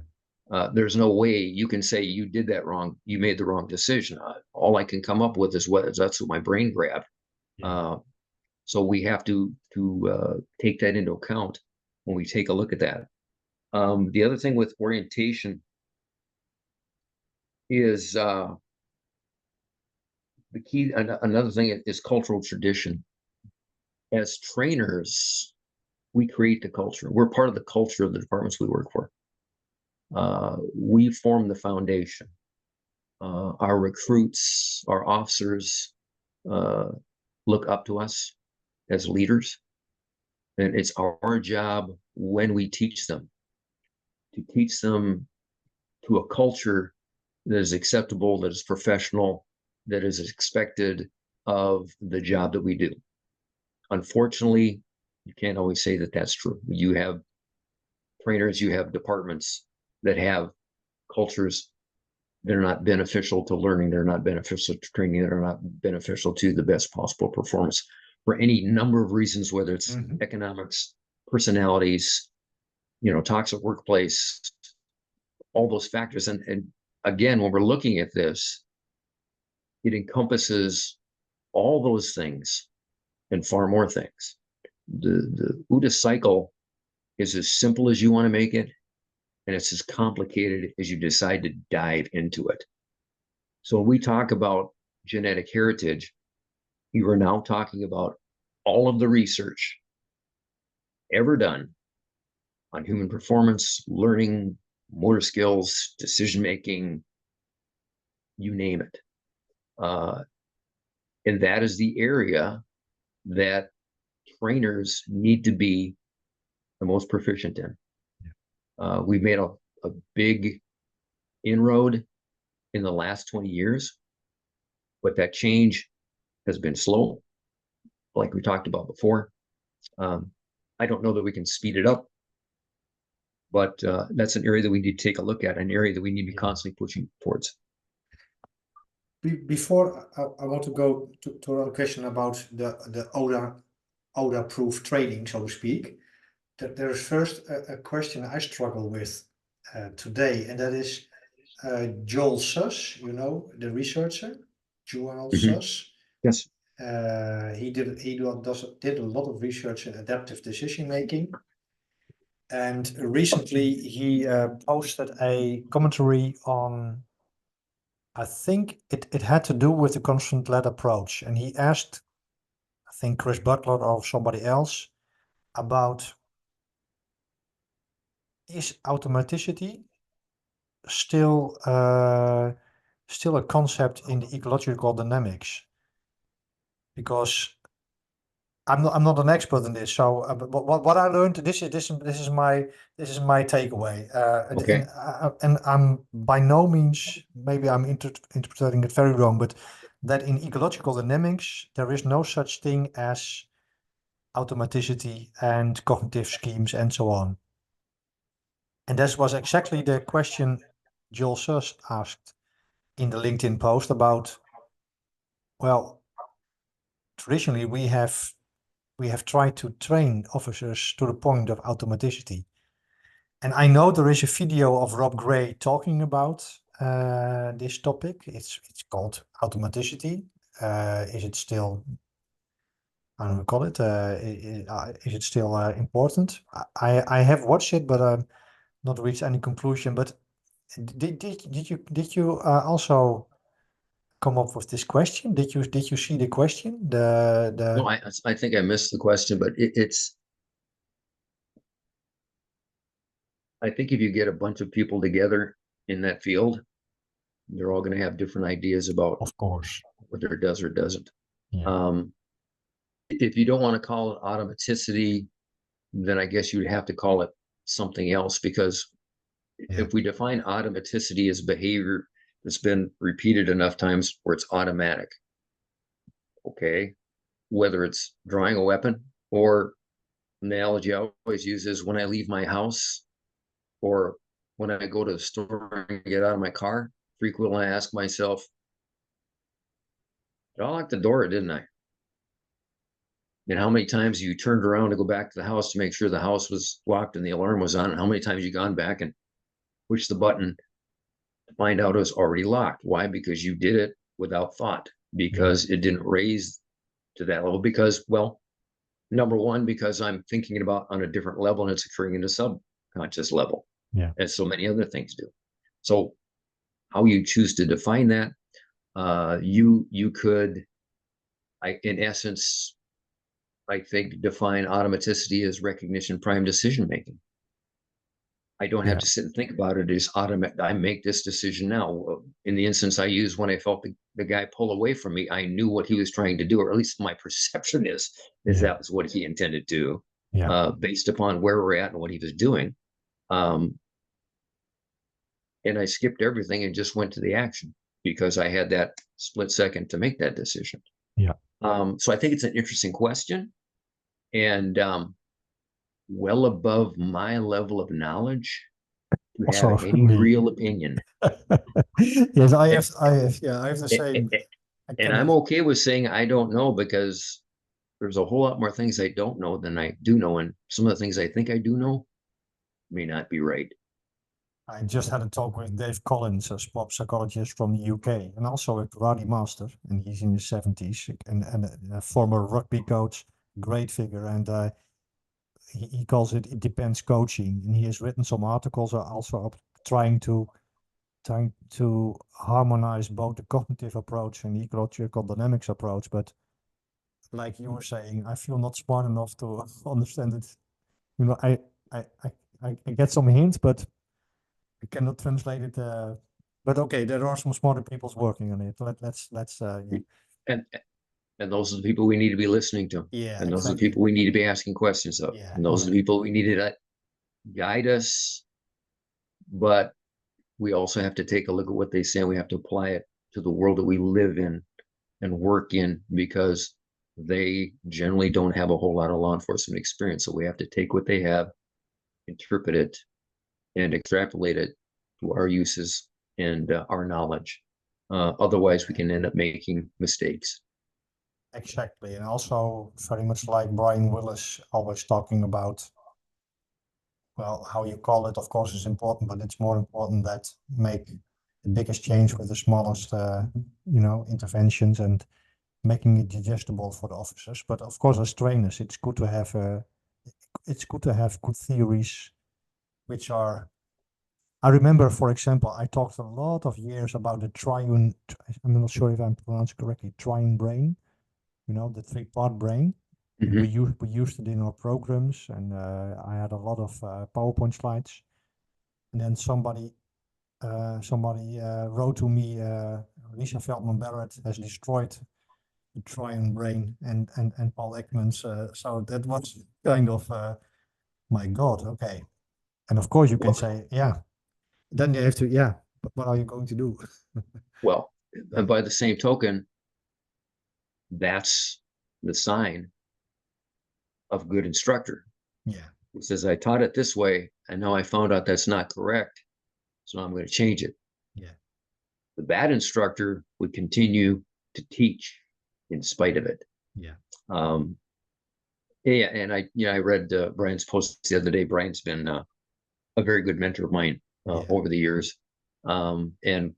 There's no way you can say you did that wrong. You made the wrong decision. All I can come up with is that's what my brain grabbed. Yeah. So we have to take that into account when we take a look at that. The other thing with orientation is the key. Another thing is cultural tradition. As trainers, we create the culture. We're part of the culture of the departments we work for. We form the foundation. Our recruits, our officers look up to us as leaders. And it's our job when we teach them to teach them to a culture that is acceptable, that is professional, that is expected of the job that we do. Unfortunately, you can't always say that that's true. You have trainers, you have departments that have cultures that are not beneficial to learning, they're not beneficial to training, they're not beneficial to the best possible performance for any number of reasons, whether it's economics, personalities, toxic workplace, all those factors. And again, when we're looking at this, it encompasses all those things and far more things. The OODA cycle is as simple as you want to make it, and it's as complicated as you decide to dive into it. So when we talk about genetic heritage, you are now talking about all of the research ever done on human performance, learning, motor skills, decision-making, you name it. And that is the area that trainers need to be the most proficient in. Yeah. We've made a big inroad in the last 20 years, but that change has been slow, like we talked about before. I don't know that we can speed it up, but that's an area that we need to take a look at, an area that we need to be constantly pushing towards. Before I want to go to a question about the OODA-proof training, so to speak. There is first a question I struggle with today, and that is Joel Suss, the researcher, Duane Suss. Yes. He did a lot of research in adaptive decision making, and recently he posted a commentary on, I think it had to do with the constant-led approach, and he asked, I think Chris Butler or somebody else, about is automaticity still a concept in the ecological dynamics? Because I'm not an expert in this, so but what I learned, this is my takeaway, Okay. and I'm by no means, maybe I'm interpreting it very wrong, but that in ecological dynamics there is no such thing as automaticity and cognitive schemes and so on. And that was exactly the question Joel Suss asked in the LinkedIn post about, well, traditionally we have tried to train officers to the point of automaticity. And I know there is a video of Rob Gray talking about this topic. It's called automaticity. Is it still, I don't know, call it, is it still important? I have watched it, but I'm not reached any conclusion. But did you also come up with this question? Did you see the question? No, I think I missed the question, but I think if you get a bunch of people together in that field, they're all going to have different ideas about Of course. whether it does or doesn't. Yeah. If you don't want to call it automaticity, then I guess you'd have to call it something else, because if we define automaticity as behavior that's been repeated enough times where it's automatic, okay, whether it's drawing a weapon, or an analogy I always use is when I leave my house or when I go to the store and get out of my car, frequently I ask myself, did I lock the door or didn't I? And how many times you turned around to go back to the house to make sure the house was locked and the alarm was on, and how many times you gone back and pushed the button to find out it was already locked? Why? Because you did it without thought, because it didn't raise to that level, because, well, number one, because I'm thinking about on a different level and it's occurring in a subconscious level. Yeah. As so many other things do. So how you choose to define that, you could, in essence, I think, define automaticity as recognition prime decision making. I don't have to sit and think about it. It's automatic. I make this decision now. In the instance I used, when I felt the guy pull away from me, I knew what he was trying to do, or at least my perception is that was what he intended to, based upon where we're at and what he was doing. And I skipped everything and just went to the action because I had that split second to make that decision. Yeah. So I think it's an interesting question, and well above my level of knowledge to Also have any real opinion. Yes, I have the same. And I'm okay with saying I don't know, because there's a whole lot more things I don't know than I do know, and some of the things I think I do know may not be right. I just had a talk with Dave Collins, a sport psychologist from the UK, and also a karate master, and he's in his 70s, and a former rugby coach, great figure, and he calls it depends coaching, and he has written some articles also trying to harmonize both the cognitive approach and the ecological dynamics approach. But like you were saying, I feel not smart enough to understand it. You know, I get some hints, but I cannot translate it. But okay, there are some smarter people working on it. Let's And those are the people we need to be listening to. Yeah, and those are the exactly. people we need to be asking questions of. Yeah, And those are the people we need to guide us. But we also have to take a look at what they say, and we have to apply it to the world that we live in and work in, because they generally don't have a whole lot of law enforcement experience. So we have to take what they have, interpret it, and extrapolate it to our uses and our knowledge. Otherwise, we can end up making mistakes. Exactly. And also very much like Brian Willis always talking about, well, how you call it, of course, is important, but it's more important that make the biggest change with the smallest, interventions and making it digestible for the officers. But of course, as trainers, it's good to have good theories, which are. I remember, for example, I talked a lot of years about the triune. I'm not sure if I'm pronouncing correctly. Triune brain, the three-part brain. Mm-hmm. We used it in our programs, and I had a lot of PowerPoint slides. And then somebody wrote to me, Lisa Feldman Barrett has destroyed the Tryon brain and Paul Ekman's. So that was kind of, my God, okay. And of course you can say, yeah, then you have to, yeah, but what are you going to do? Well, and by the same token, that's the sign of good instructor. Yeah. It says, I taught it this way, and now I found out that's not correct, so I'm going to change it. Yeah. The bad instructor would continue to teach in spite of it. Yeah. Yeah, and I read Brian's post the other day. Brian's been a very good mentor of mine over the years. And,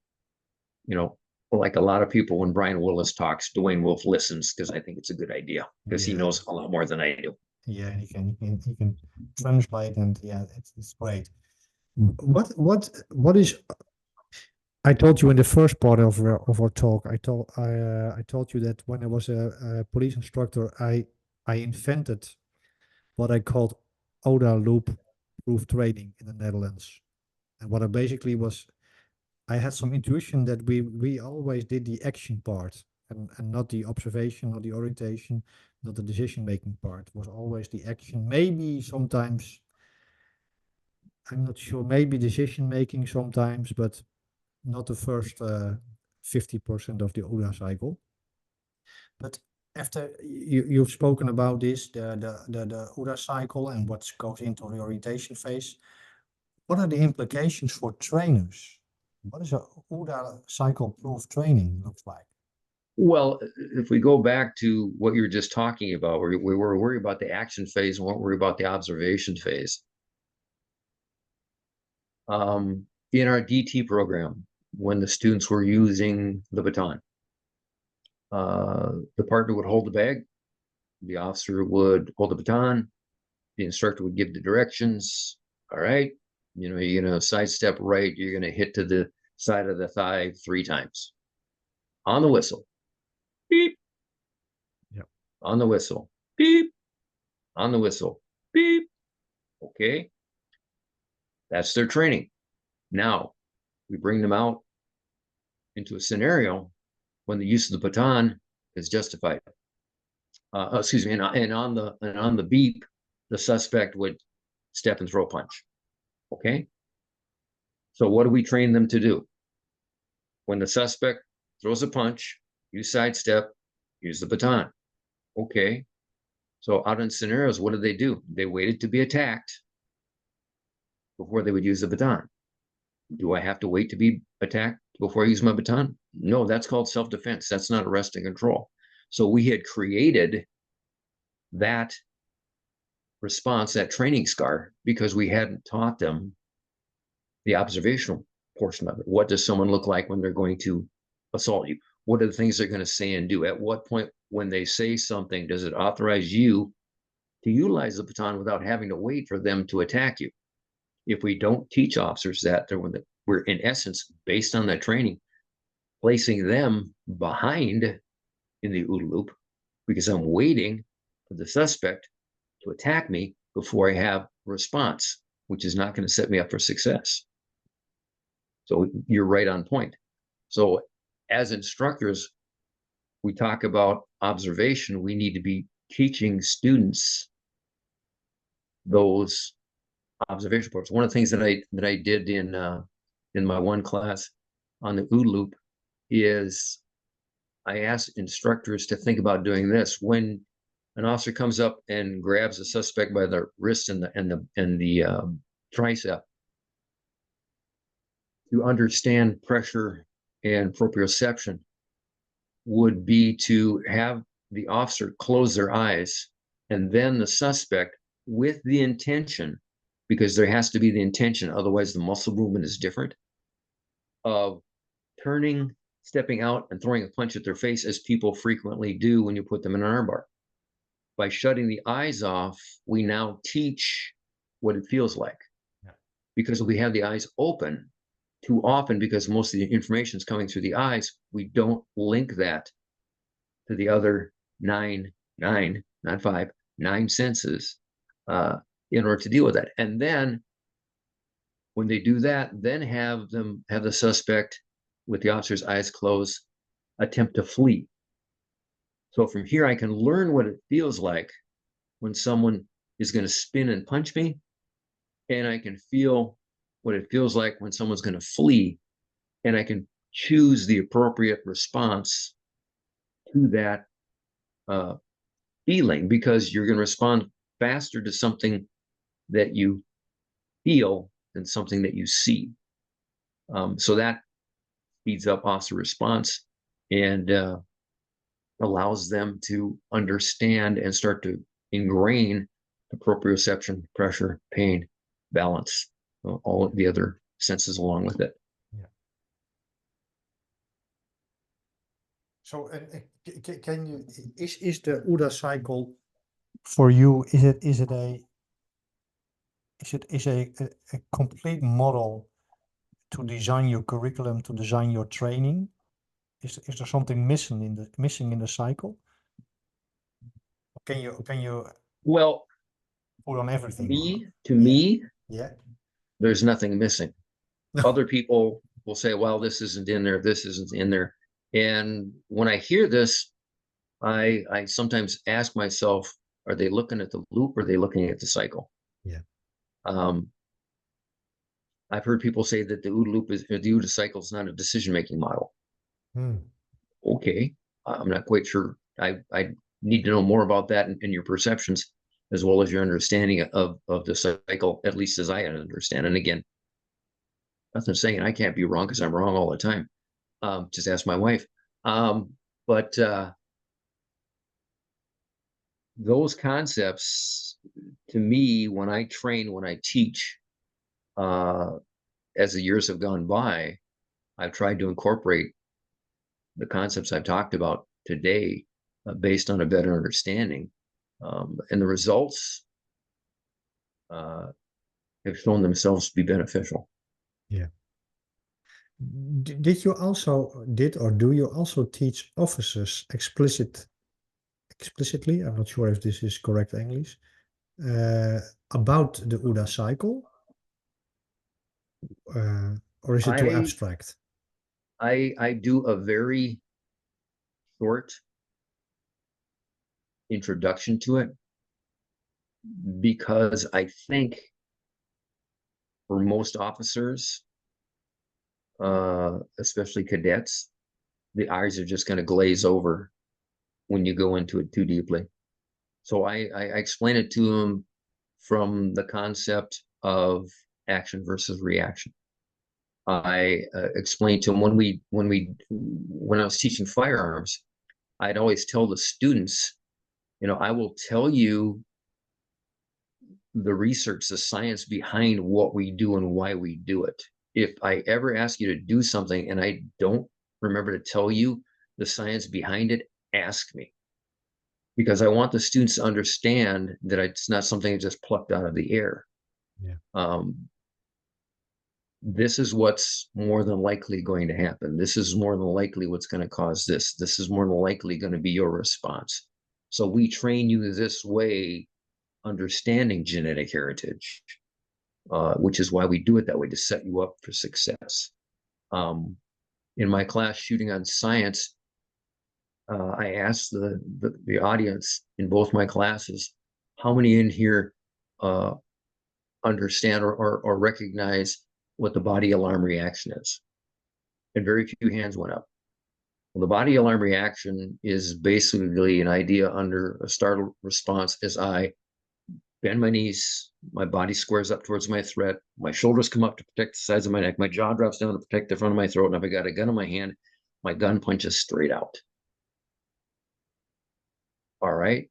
like a lot of people, when Brian Willis talks, Duane Wolfe listens because I think it's a good idea because he knows a lot more than I do. Yeah, he can translate, and yeah, it's great. What is? I told you in the first part of our talk. I told you that when I was a police instructor, I invented what I called OODA loop proof training in the Netherlands, and what I basically was, I had some intuition that we always did the action part and not the observation or the orientation, not the decision making part. It was always the action. Maybe sometimes, I'm not sure, maybe decision making sometimes, but not the first 50% of the OODA cycle. But after you've spoken about this, the OODA cycle and what goes into the orientation phase, what are the implications for trainers? What is a OODA cycle proof training looks like? Well, if we go back to what you were just talking about, where we were worried about the action phase and weren't worried about the observation phase. In our DT program, when the students were using the baton, the partner would hold the bag, the officer would hold the baton, the instructor would give the directions. All right, you're going to sidestep right, you're going to hit to the side of the thigh 3 times. On the whistle, beep. Yep. On the whistle, beep. On the whistle, beep. Okay, that's their training. Now we bring them out into a scenario when the use of the baton is justified. Excuse me, and on the beep, the suspect would step and throw a punch. Okay. So what do we train them to do? When the suspect throws a punch, you sidestep, use the baton. Okay. So out in scenarios, what did they do? They waited to be attacked before they would use the baton. Do I have to wait to be attacked before I use my baton? No, that's called self-defense. That's not arrest and control. So we had created that response, that training scar, because we hadn't taught them the observational portion of it. What does someone look like when they're going to assault you? What are the things they're going to say and do? At what point when they say something, does it authorize you to utilize the baton without having to wait for them to attack you? If we don't teach officers that, we're in essence, based on that training, placing them behind in the OODA loop because I'm waiting for the suspect to attack me before I have a response, which is not going to set me up for success. So you're right on point. So as instructors, we talk about observation. We need to be teaching students those observation parts. One of the things that I did in my one class on the OODA loop is I asked instructors to think about doing this. When an officer comes up and grabs a suspect by the wrist and the tricep, to understand pressure and proprioception would be to have the officer close their eyes and then the suspect, with the intention, because there has to be the intention, otherwise the muscle movement is different, of turning, stepping out and throwing a punch at their face, as people frequently do when you put them in an armbar. By shutting the eyes off, we now teach what it feels like. Yeah. Because if we have the eyes open, too often, because most of the information is coming through the eyes, we don't link that to the other 9 senses in order to deal with that. And then When they do that, then have the suspect with the officer's eyes closed attempt to flee. So from here, I can learn what it feels like when someone is going to spin and punch me, and I can feel what it feels like when someone's going to flee, and I can choose the appropriate response to that feeling, because you're going to respond faster to something that you feel than something that you see. So that speeds up officer response and allows them to understand and start to ingrain proprioception, pressure, pain, balance, all of the other senses along with it. Yeah. So, can you is the OODA cycle for you? Is a complete model to design your curriculum, to design your training? Is there something missing in the cycle? Can you Well, put on everything? to me, Yeah. there's nothing missing. Other people will say, well, this isn't in there, this isn't in there. And when I hear this, I sometimes ask myself, are they looking at the loop or are they looking at the cycle? Yeah. I've heard people say that the OODA cycle is not a decision-making model. Okay, I'm not quite sure. I need to know more about that and your perceptions, as well as your understanding of the cycle, at least as I understand. And again, nothing saying I can't be wrong, because I'm wrong all the time. Just ask my wife. But those concepts, to me, when I train, when I teach, as the years have gone by, I've tried to incorporate the concepts I've talked about today based on a better understanding. And the results have shown themselves to be beneficial. Yeah. Did you also or do you also teach officers explicitly? I'm not sure if this is correct English, about the OODA cycle, or is it too abstract? I do a very short introduction to it, because I think for most officers, especially cadets, the eyes are just going to glaze over when you go into it too deeply. So I explain it to them from the concept of action versus reaction. I explained to them when I was teaching firearms, I'd always tell the students, I will tell you the research, the science behind what we do and why we do it. If I ever ask you to do something and I don't remember to tell you the science behind it, ask me. Because I want the students to understand that it's not something that's just plucked out of the air. Yeah. This is what's more than likely going to happen. This is more than likely what's going to cause this. This is more than likely going to be your response. So we train you this way, understanding genetic heritage, which is why we do it that way, to set you up for success. In my class, Shooting on Science, I asked the audience in both my classes, how many in here understand or recognize what the body alarm reaction is? And very few hands went up. Well, the body alarm reaction is basically an idea under a startle response as I bend my knees, my body squares up towards my threat, my shoulders come up to protect the sides of my neck, my jaw drops down to protect the front of my throat, and if I got a gun in my hand, my gun punches straight out. All right.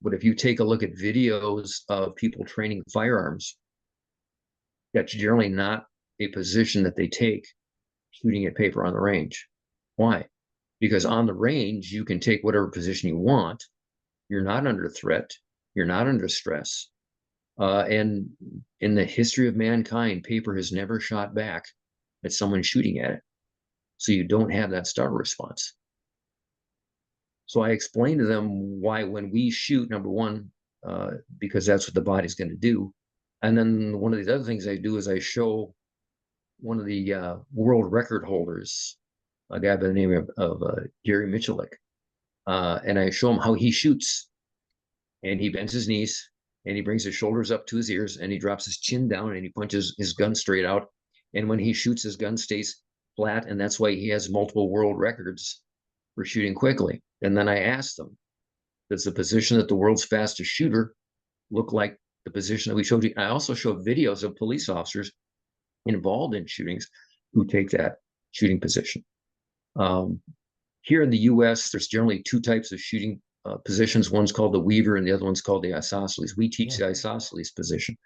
But if you take a look at videos of people training firearms, that's generally not a position that they take shooting at paper on the range. Why? Because on the range, you can take whatever position you want. You're not under threat. You're not under stress. And in the history of mankind, paper has never shot back at someone shooting at it. So you don't have that startle response. So I explained to them why when we shoot, number one, because that's what the body's going to do. And then one of the other things I do is I show one of the world record holders, a guy by the name of Gary Michalik, and I show him how he shoots. And he bends his knees and he brings his shoulders up to his ears and he drops his chin down and he punches his gun straight out. And when he shoots, his gun stays flat, and that's why he has multiple world records for shooting quickly. And then I asked him, does the position that the world's fastest shooter look like the position that we showed you? I also showed videos of police officers involved in shootings who take that shooting position. Here in the US, there's generally two types of shooting positions. One's called the weaver and the other one's called the isosceles. We teach the isosceles position.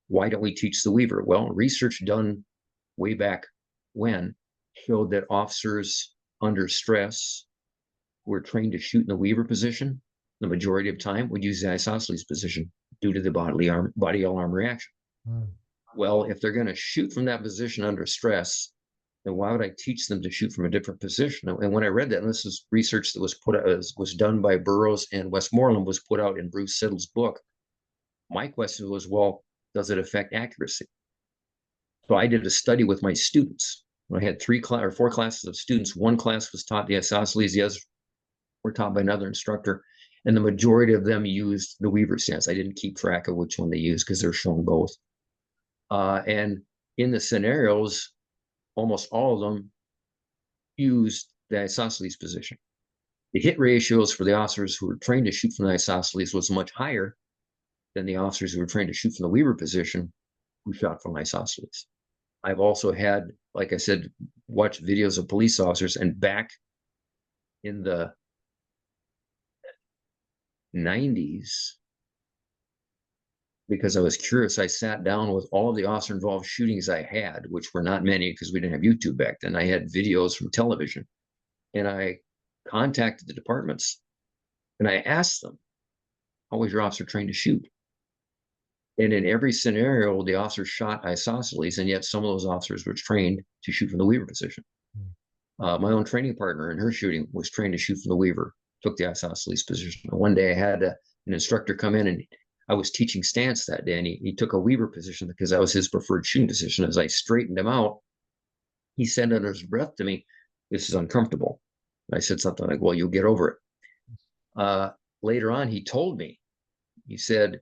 Why don't we teach the weaver? Well, research done way back when showed that officers under stress who were trained to shoot in the weaver position, the majority of time would use the isosceles position due to the body alarm reaction. Well, if they're going to shoot from that position under stress, then why would I teach them to shoot from a different position? And when I read that, and this is research that was done by Burroughs and Westmoreland, was put out in Bruce Siddle's book, my question was, well, does it affect accuracy? So I did a study with my students. I had 3 or 4 classes of students. One class was taught the isosceles, the others were taught by another instructor, and the majority of them used the weaver stance. I didn't keep track of which one they used because they're shown both. And in the scenarios, almost all of them used the isosceles position. The hit ratios for the officers who were trained to shoot from the isosceles was much higher than the officers who were trained to shoot from the weaver position who shot from isosceles. I've also had, like I said, watched videos of police officers, and back in the 90s, because I was curious, I sat down with all of the officer-involved shootings I had, which were not many because we didn't have YouTube back then. I had videos from television, and I contacted the departments, and I asked them, how was your officer trained to shoot? And in every scenario, the officer shot isosceles, and yet some of those officers were trained to shoot from the weaver position. My own training partner in her shooting was trained to shoot from the weaver, took the isosceles position. One day I had an instructor come in, and I was teaching stance that day, and he took a weaver position because that was his preferred shooting position. As I straightened him out, he said under his breath to me, "This is uncomfortable." And I said something like, "Well, you'll get over it." Later on, he told me, he said,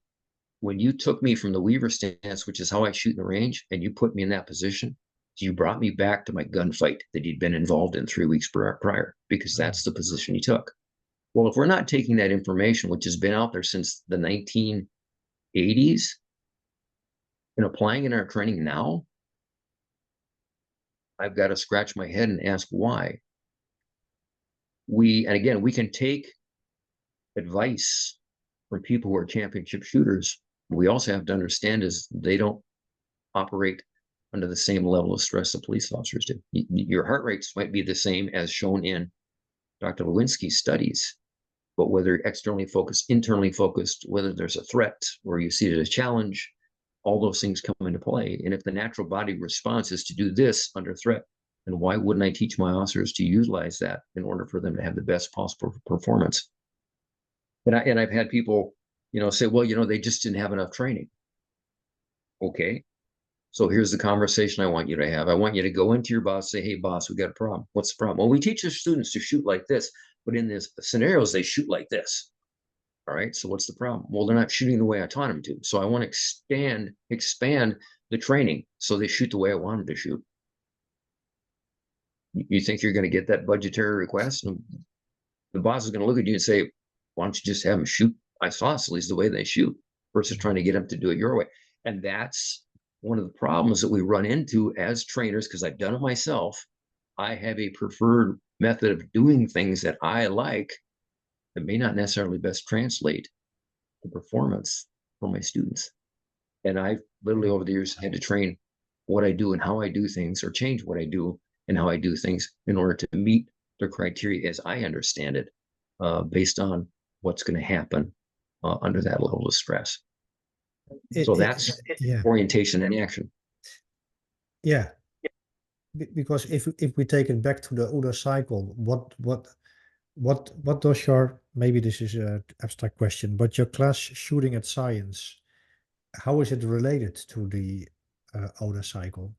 "When you took me from the weaver stance, which is how I shoot in the range, and you put me in that position, you brought me back to my gunfight that he'd been involved in 3 weeks prior, because that's the position he took." Well, if we're not taking that information, which has been out there since the 1980s, and applying it in our training now, I've got to scratch my head and ask why. And again, we can take advice from people who are championship shooters. We also have to understand is they don't operate under the same level of stress that police officers do. Your heart rates might be the same as shown in Dr. Lewinsky's studies, but whether externally focused, internally focused, whether there's a threat or you see it as a challenge, all those things come into play. And if the natural body response is to do this under threat, then why wouldn't I teach my officers to utilize that in order for them to have the best possible performance? And I've had people, say, well, they just didn't have enough training. Okay. So here's the conversation I want you to have. I want you to go into your boss, say, "Hey, boss, we got a problem. What's the problem?" Well, we teach the students to shoot like this, but in these scenarios, they shoot like this. All right. So what's the problem? Well, they're not shooting the way I taught them to. So I want to expand the training so they shoot the way I want them to shoot. You think you're going to get that budgetary request? And the boss is going to look at you and say, "Why don't you just have them shoot isosceles the way they shoot versus trying to get them to do it your way?" And that's one of the problems that we run into as trainers, because I've done it myself. I have a preferred method of doing things that I like that may not necessarily best translate to performance for my students. And I've literally over the years had to train what I do and how I do things, or change what I do and how I do things in order to meet the criteria as I understand it, based on what's going to happen under that level of stress. So that's orientation and action. Yeah. Because if we take it back to the OODA cycle, what does your, maybe this is an abstract question, but your class shooting at science, how is it related to the OODA cycle?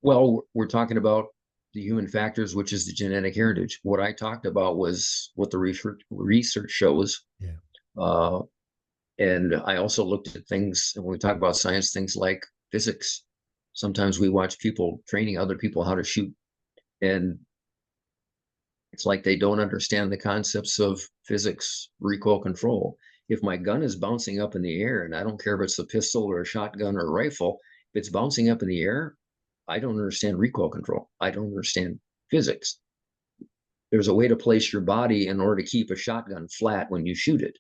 Well, we're talking about the human factors, which is the genetic heritage. What I talked about was what the research shows. Yeah. And I also looked at things, and when we talk about science, things like physics. Sometimes we watch people training other people how to shoot, and it's like they don't understand the concepts of physics, recoil control. If my gun is bouncing up in the air, and I don't care if it's a pistol or a shotgun or a rifle, if it's bouncing up in the air, I don't understand recoil control. I don't understand physics. There's a way to place your body in order to keep a shotgun flat when you shoot it.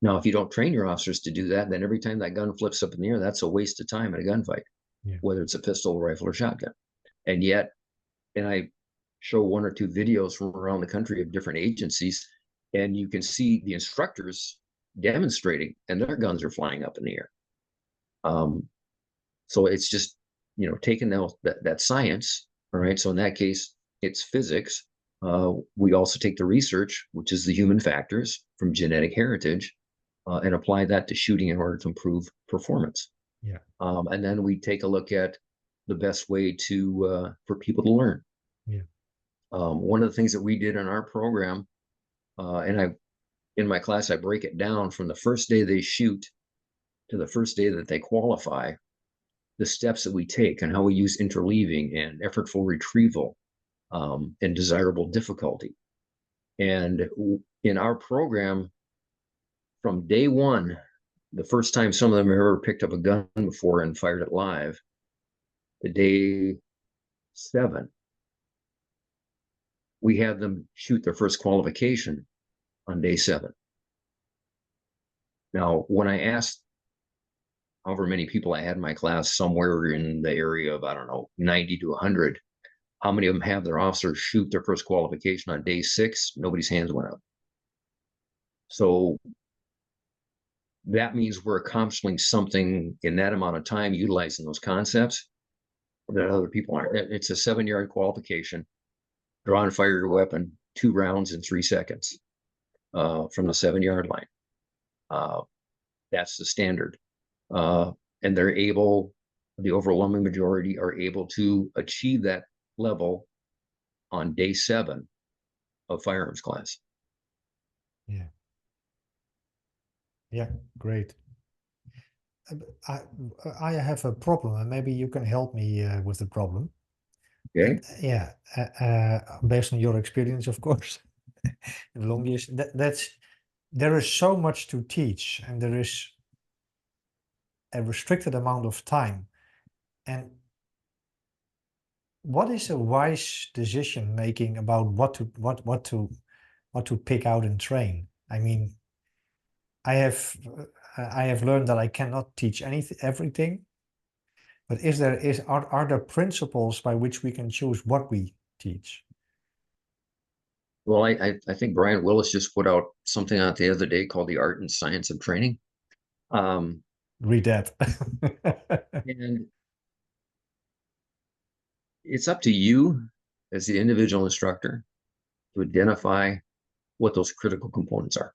Now, if you don't train your officers to do that, then every time that gun flips up in the air, that's a waste of time in a gunfight, whether it's a pistol, rifle, or shotgun. And yet, and I show one or two videos from around the country of different agencies, and you can see the instructors demonstrating, and their guns are flying up in the air. So it's just, taking that science, all right? So in that case, it's physics. We also take the research, which is the human factors from genetic heritage, and apply that to shooting in order to improve performance. Yeah. And then we take a look at the best way for people to learn. Yeah. One of the things that we did in our program, and in my class, I break it down from the first day they shoot to the first day that they qualify, the steps that we take and how we use interleaving and effortful retrieval, and desirable difficulty. And in our program, from day one, the first time some of them have ever picked up a gun before and fired it live, to day 7, we had them shoot their first qualification on day 7. Now, when I asked however many people I had in my class, somewhere in the area of, 90 to 100, how many of them have their officers shoot their first qualification on day 6? Nobody's hands went up. So that means we're accomplishing something in that amount of time, utilizing those concepts that other people aren't. It's a 7-yard qualification. Draw and fire your weapon 2 rounds in 3 seconds from the 7-yard line. That's the standard. And the overwhelming majority are able to achieve that level on day 7 of firearms class. Yeah. Yeah, great. I have a problem, and maybe you can help me with the problem. Okay. Yeah, based on your experience, of course, in long years, there is so much to teach, and there is a restricted amount of time. And what is a wise decision making about what to pick out and train? I mean, I have learned that I cannot teach everything, but are there principles by which we can choose what we teach? Well, I think Brian Willis just put out something out the other day called The Art and Science of Training. Read that. And it's up to you as the individual instructor to identify what those critical components are,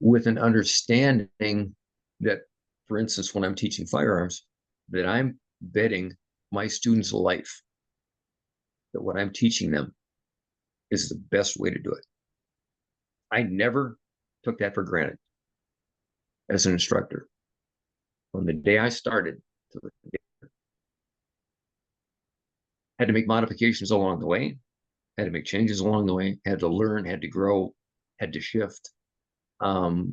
with an understanding that, for instance, when I'm teaching firearms, that I'm betting my students' life that what I'm teaching them is the best way to do it. I never took that for granted as an instructor. From the day I started to the day, had to make modifications along the way, had to make changes along the way, had to learn, had to grow, had to shift. But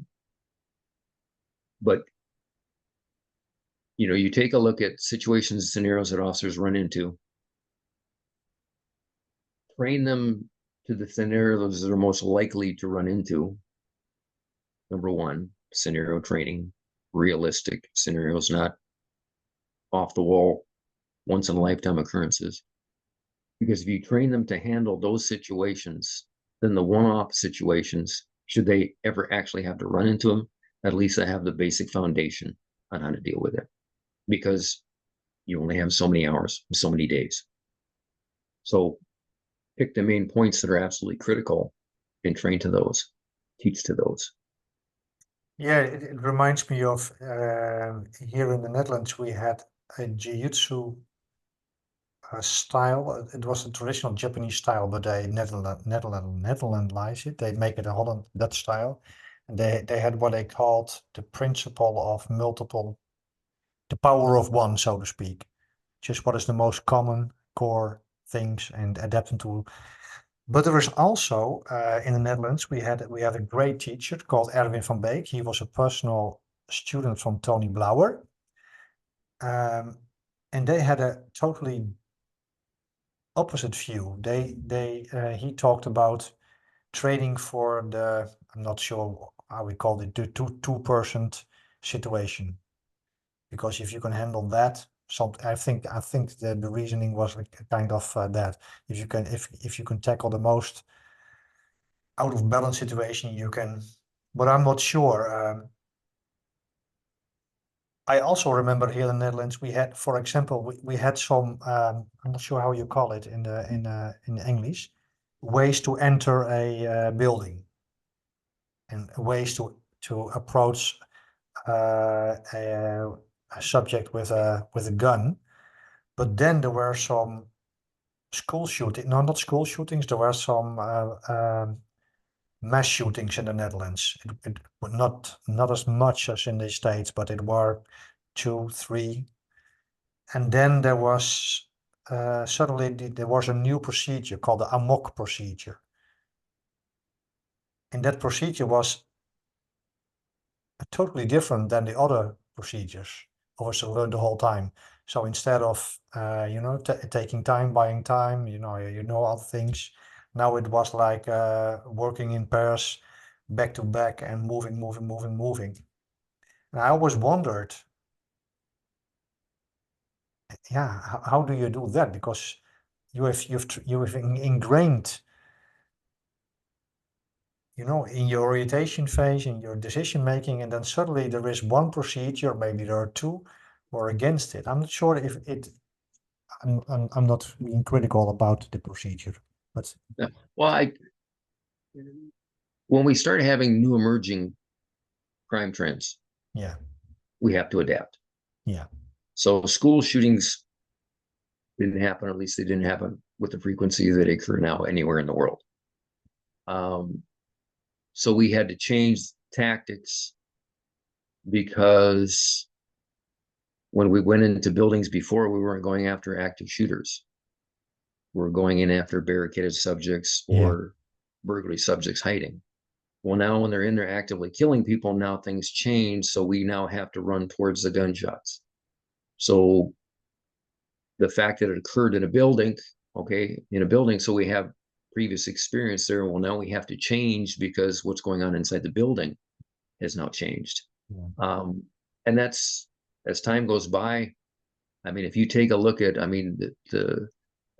you take a look at situations and scenarios that officers run into, train them to the scenarios that are most likely to run into. Number one, scenario training, realistic scenarios, not off the wall, once in a lifetime occurrences. Because if you train them to handle those situations, then the one-off situations, should they ever actually have to run into them, at least they have the basic foundation on how to deal with it. Because you only have so many hours, so many days. So pick the main points that are absolutely critical and train to those, teach to those. Yeah, it reminds me of here in the Netherlands, we had a jiu-jitsu style. It was a traditional Japanese style, but they Netherlandize it. They make it a Holland Dutch style. And they had what they called the principle of multiple, the power of one, so to speak. Just what is the most common core things and adapting to. But there was also in the Netherlands, we have a great teacher called Erwin van Beek. He was a personal student from Tony Blauer. And they had a totally opposite view. He talked about training for the, I'm not sure how we called it, the two-person situation. Because if you can handle that, I think the reasoning was like kind of that. If you can tackle the most out of balance situation, you can. But I'm not sure. I also remember here in the Netherlands, we had, for example, we had some, I'm not sure how you call it in English, ways to enter a building and ways to approach a subject with a gun. But then there were some school shooting, no, not school shootings. There were some mass shootings in the Netherlands. It not as much as in the States, but it were 2, 3. And then there was suddenly there was a new procedure called the AMOC procedure. And that procedure was totally different than the other procedures I was learned the whole time. So instead of taking time, buying time, you know other things. Now it was like working in pairs, back to back, and moving. And I always wondered, yeah, how do you do that? Because you've ingrained, in your orientation phase, in your decision making, and then suddenly there is one procedure, maybe there are two, or against it. I'm not sure if it. I'm not being critical about the procedure, but Yeah. Well, when we start having new emerging crime trends, yeah, we have to adapt. yeah, So school shootings didn't happen, or at least they didn't happen with the frequency that occur now anywhere in the world. So we had to change tactics because when we went into buildings before, we weren't going after active shooters. We were going in after barricaded subjects or burglary subjects hiding. Well, now when they're in there actively killing people, now things change. So we now have to run towards the gunshots. So the fact that it occurred in a building, so we have previous experience there. Well, now we have to change because what's going on inside the building has now changed. yeah, And that's, as time goes by, I mean, if you take a look at, I mean, the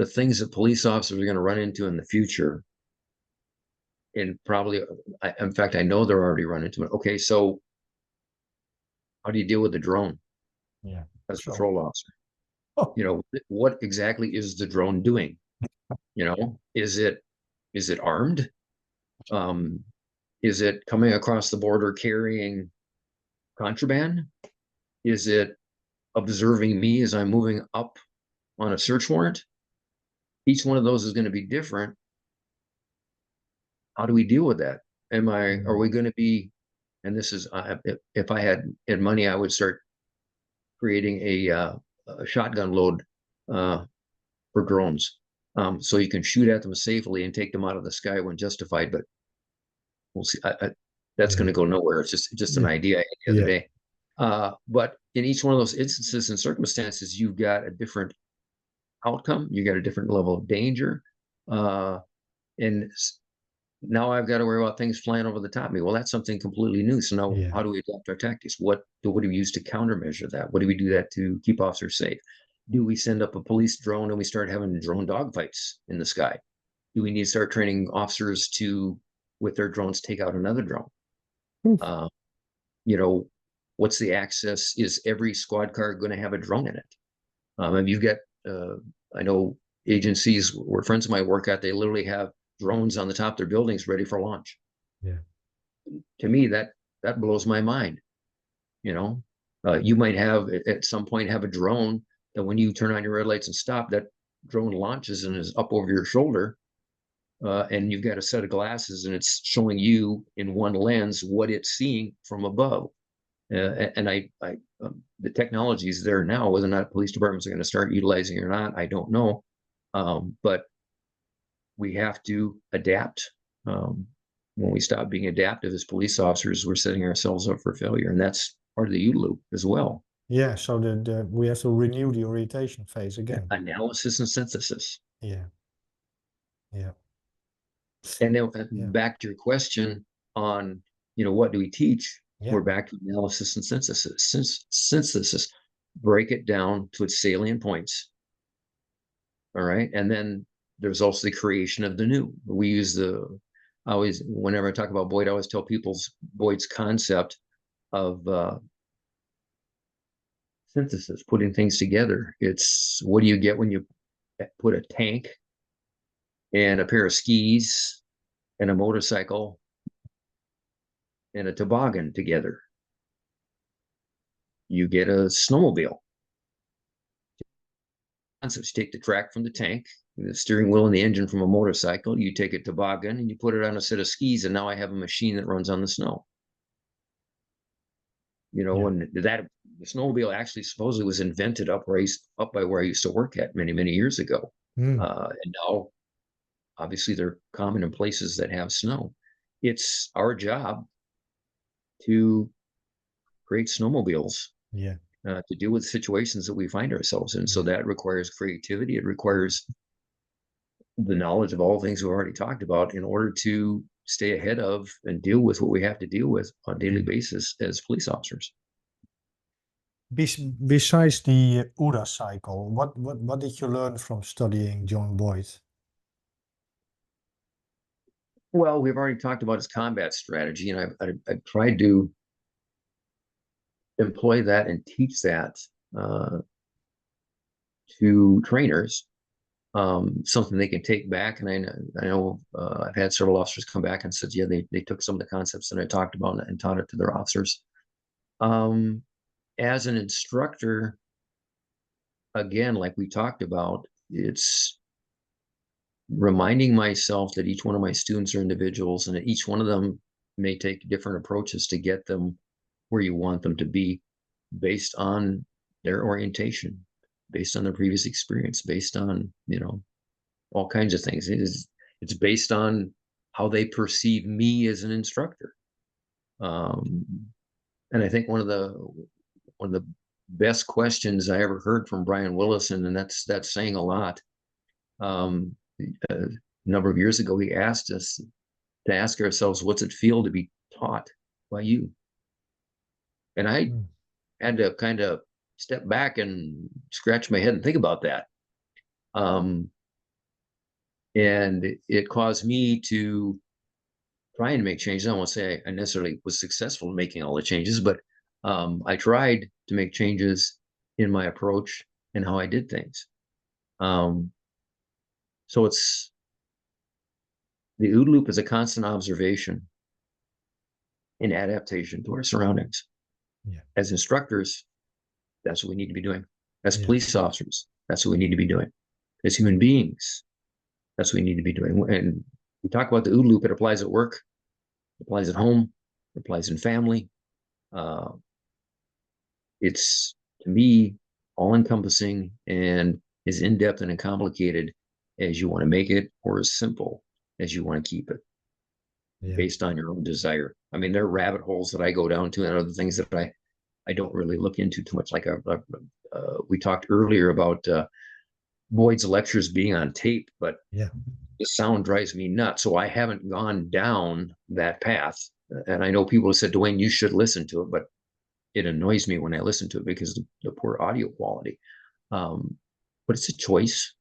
things that police officers are going to run into in the future, and probably, in fact, I know they're already running into it. Okay, so how do you deal with the drone yeah. as a So, patrol officer? oh, What exactly is the drone doing? Is it armed? Is it coming across the border carrying contraband? Is it observing me as I'm moving up on a search warrant? Each one of those is going to be different. How do we deal with that? Are we going to be, and this is, if I had money, I would start creating a shotgun load for drones. So you can shoot at them safely and take them out of the sky when justified, but we'll see. That's yeah, going to go nowhere. It's just an yeah, idea the other yeah, day. But in each one of those instances and circumstances, you've got a different outcome. You got a different level of danger. And now I've got to worry about things flying over the top of me. Well, that's something completely new. So now yeah, how do we adapt our tactics? What do we use to countermeasure that? What do we do that to keep officers safe? Do we send up a police drone and we start having drone dogfights in the sky? Do we need to start training officers to, with their drones, take out another drone? Uh, what's the access? Is every squad car going to have a drone in it? And you've got, I know agencies where friends of mine work at, they literally have drones on the top of their buildings ready for launch. yeah, To me, that that blows my mind. You know, you might have at some point have a drone that when you turn on your red lights and stop, that drone launches and is up over your shoulder. And you've got a set of glasses and it's showing you in one lens what it's seeing from above. And the technology is there now. Whether or not police departments are going to start utilizing it or not, I don't know. But we have to adapt. When we stop being adaptive as police officers, we're setting ourselves up for failure, and that's part of the OODA loop as well. Yeah, so we have to renew the orientation phase again. Analysis and synthesis. Yeah. Yeah. And then back to your question on, what do we teach? Yeah. We're back to analysis and synthesis. Break it down to its salient points. All right. And then there's also the creation of the new. We use whenever I talk about Boyd, I always tell people Boyd's concept of synthesis, putting things together. It's what do you get when you put a tank and a pair of skis and a motorcycle and a toboggan together? You get a snowmobile. Concepts, you take the track from the tank, the steering wheel and the engine from a motorcycle, you take a toboggan and you put it on a set of skis, and now I have a machine that runs on the snow. And the snowmobile actually supposedly was invented up by where I used to work at many, many years ago. And now, obviously, they're common in places that have snow. It's our job to create snowmobiles. Yeah. To deal with situations that we find ourselves in. So that requires creativity. It requires the knowledge of all things we've already talked about in order to stay ahead of and deal with what we have to deal with on a daily basis as police officers. Besides the OODA cycle, what did you learn from studying John Boyd? Well, we've already talked about his combat strategy, and I've tried to employ that and teach that to trainers, something they can take back. And I know I've had several officers come back and said, yeah, they took some of the concepts that I talked about and taught it to their officers. As an instructor, again, like we talked about, it's reminding myself that each one of my students are individuals and that each one of them may take different approaches to get them where you want them to be, based on their orientation, based on their previous experience, based on, all kinds of things. It's based on how they perceive me as an instructor. And I think one of the best questions I ever heard from Brian Willison, and that's saying a lot. A number of years ago, he asked us to ask ourselves, what's it feel to be taught by you? And I had to kind of step back and scratch my head and think about that. And it caused me to try and make changes. I won't say I necessarily was successful in making all the changes, but I tried to make changes in my approach and how I did things. So it's the OODA loop is a constant observation and adaptation to our surroundings. Yeah. As instructors, that's what we need to be doing. As police officers, that's what we need to be doing. As human beings, that's what we need to be doing. And we talk about the OODA loop. It applies at work, it applies at home, it applies in family. It's, to me, all-encompassing and as in-depth and complicated as you want to make it, or as simple as you want to keep it, based on your own desire. I mean, there are rabbit holes that I go down to and other things that I don't really look into too much. Like we talked earlier about Boyd's lectures being on tape, but the sound drives me nuts. So I haven't gone down that path. And I know people have said, Duane, you should listen to it, but it annoys me when I listen to it because of the poor audio quality. But it's a choice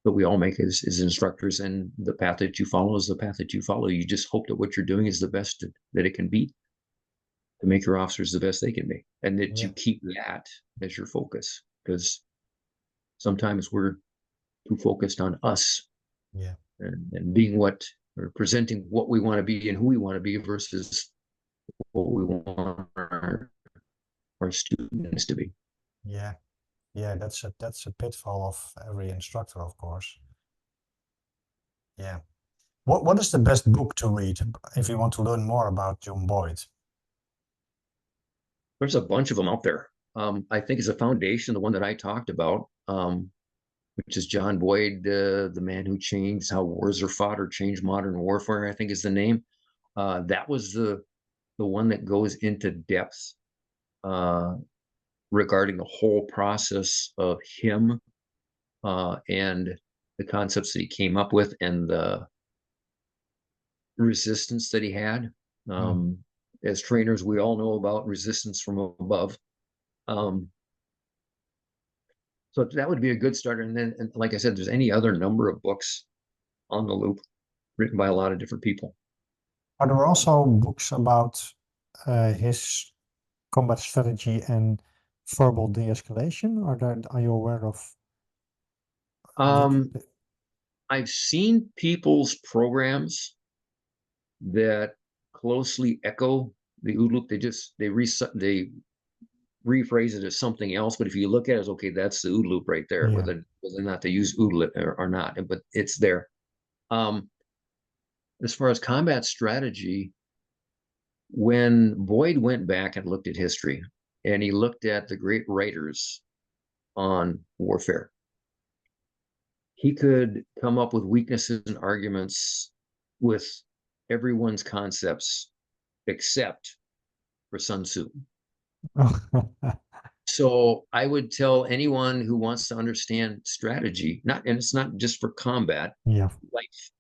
that we all make as instructors, and the path that you follow is the path that you follow. You just hope that what you're doing is the best that it can be to make your officers the best they can be, and that you keep that as your focus, because sometimes we're too focused on us and being or presenting what we want to be and who we want to be versus what we want our students to be. Yeah, yeah, that's a pitfall of every instructor, of course. Yeah. What is the best book to read if you want to learn more about John Boyd? There's a bunch of them out there. I think as a foundation, the one that I talked about, which is John Boyd, the man who changed how wars are fought or changed modern warfare, I think is the name. That was the one that goes into depth regarding the whole process of him and the concepts that he came up with and the resistance that he had. As trainers, we all know about resistance from above. So that would be a good starter. And then, and like I said, there's any other number of books on the loop written by a lot of different people. Are there also books about his combat strategy and verbal de-escalation? Are you aware of? I've seen people's programs that closely echo the OODA loop. They rephrase it as something else. But if you look at it as, okay, that's the OODA loop right there, Yeah. whether or not they use OODA or not, but it's there. As far as combat strategy, when Boyd went back and looked at history and he looked at the great writers on warfare, he could come up with weaknesses and arguments with everyone's concepts except for Sun Tzu. So I would tell anyone who wants to understand strategy, and it's not just for combat, Yeah. life,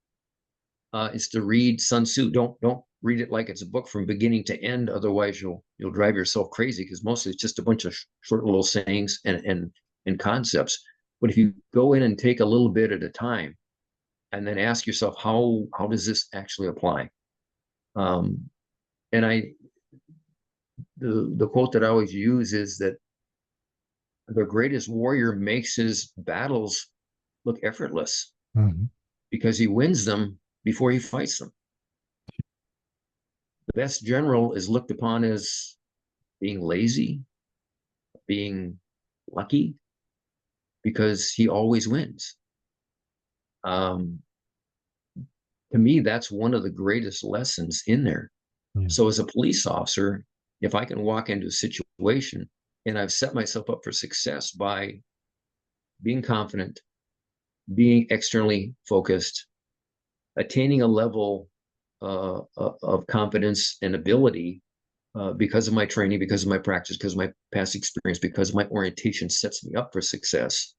is to read Sun Tzu. Don't read it like it's a book from beginning to end. Otherwise, you'll drive yourself crazy, because mostly it's just a bunch of short little sayings and concepts. But if you go in and take a little bit at a time, and then ask yourself, how does this actually apply? And the quote that I always use is that the greatest warrior makes his battles look effortless because he wins them before he fights them. The best general is looked upon as being lazy, being lucky, because he always wins. To me, that's one of the greatest lessons in there. So as a police officer, if I can walk into a situation and I've set myself up for success by being confident, being externally focused, attaining a level of confidence and ability because of my training, because of my practice, because of my past experience, because my orientation sets me up for success,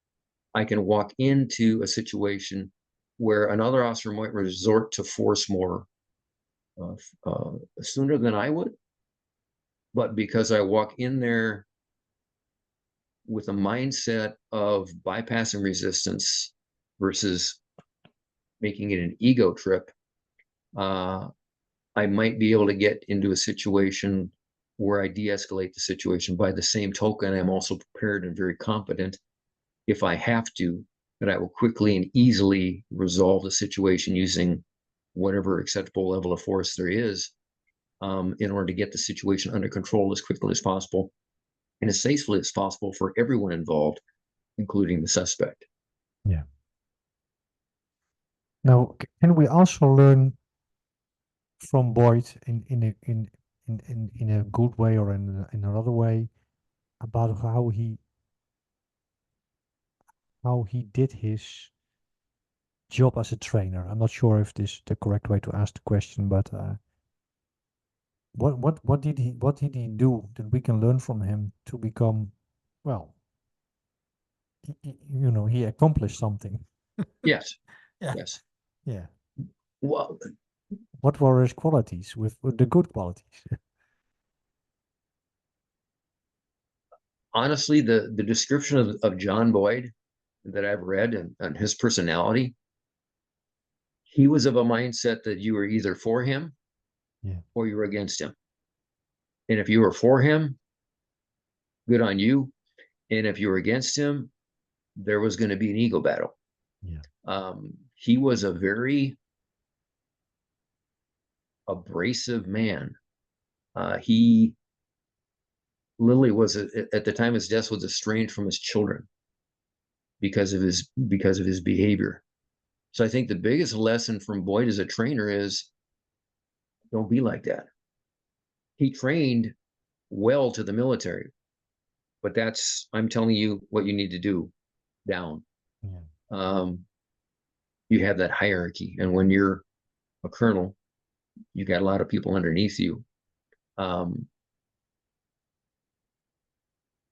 I can walk into a situation where another officer might resort to force more sooner than I would. But because I walk in there with a mindset of bypassing resistance versus making it an ego trip, I might be able to get into a situation where I de-escalate the situation. By the same token, I'm also prepared and very competent, if I have to, that I will quickly and easily resolve the situation using whatever acceptable level of force there is, in order to get the situation under control as quickly as possible and as safely as possible for everyone involved, including the suspect. Yeah. Now, can we also learn from Boyd in a good way or in another way about how he did his job as a trainer? I'm not sure if this is the correct way to ask the question, but what did he do that we can learn from him to become, well, he accomplished something. Yes. Yeah. Yes. Yeah. Well, What were his qualities, with the good qualities? honestly, the description of John Boyd that I've read and his personality, he was of a mindset that you were either for him or you were against him. And if you were for him, good on you. And if you were against him, there was going to be an ego battle. He was a very abrasive man He literally was at the time of his death was estranged from his children because of his behavior. So I think the biggest lesson from Boyd as a trainer is don't be like that. He trained well to the military, but I'm telling you what you need to do down. Yeah. You have that hierarchy, and when you're a colonel, you got a lot of people underneath you.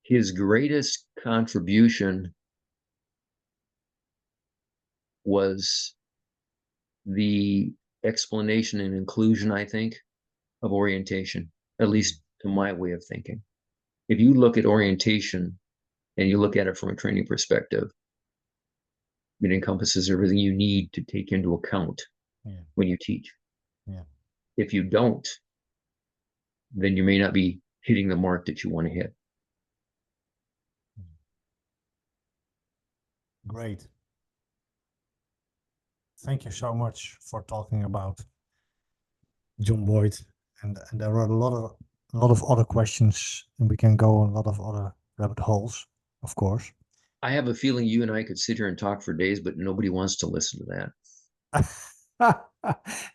His greatest contribution was the explanation and inclusion, I think, of orientation, at least to my way of thinking. If you look at orientation and you look at it from a training perspective, it encompasses everything you need to take into account when you teach. Yeah. If you don't, then you may not be hitting the mark that you want to hit. Great. Thank you so much for talking about John Boyd. And there are a lot of other questions, and we can go on a lot of other rabbit holes, of course. I have a feeling you and I could sit here and talk for days, but nobody wants to listen to that.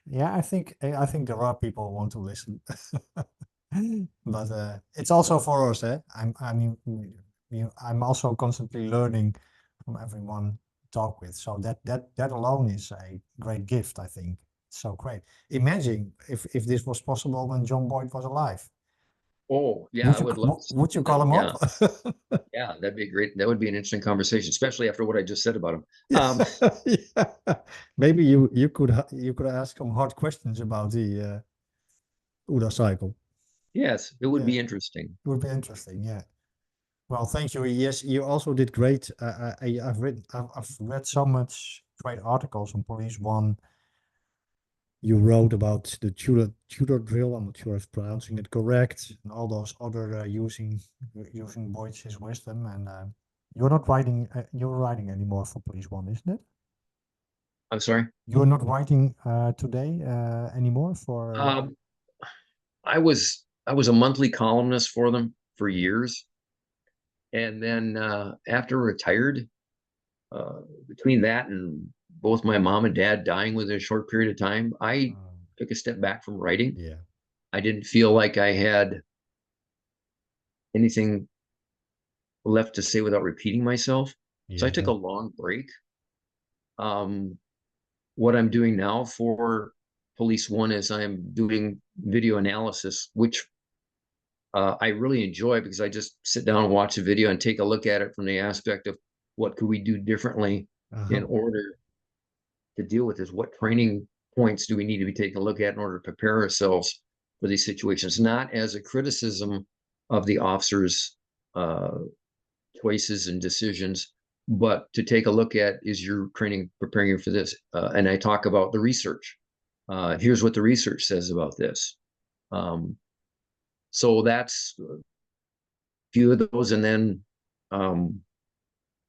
Yeah, I think there are people who want to listen, but it's also for us. I'm also constantly learning from everyone I talk with. So that alone is a great gift. I think it's so great. Imagine if this was possible when John Boyd was alive. Oh, yeah, I would love to. Would you call him up? Yeah, that'd be great. That would be an interesting conversation, especially after what I just said about him. Yeah. Maybe you could ask him hard questions about the OODA cycle. Yes, it would be interesting. It would be interesting, yeah. Well, thank you. Yes, you also did great. I've read so much great articles on Police One. You wrote about the tutor drill. I'm not sure if pronouncing it correct, and all those other using Boyd's wisdom. And you're not writing. You're writing anymore for Police One, isn't it? I'm sorry. You're not writing today anymore for. I was a monthly columnist for them for years, and then after retired, between that and both my mom and dad dying within a short period of time, I took a step back from writing. Yeah. I didn't feel like I had anything left to say without repeating myself. So I took a long break. What I'm doing now for Police One is I'm doing video analysis, which I really enjoy because I just sit down and watch a video and take a look at it from the aspect of what could we do differently in order to deal with this? What training points do we need to be taking a look at in order to prepare ourselves for these situations? Not as a criticism of the officers' choices and decisions, but to take a look at, is your training preparing you for this? And I talk about the research. Here's what the research says about this. So that's a few of those, and then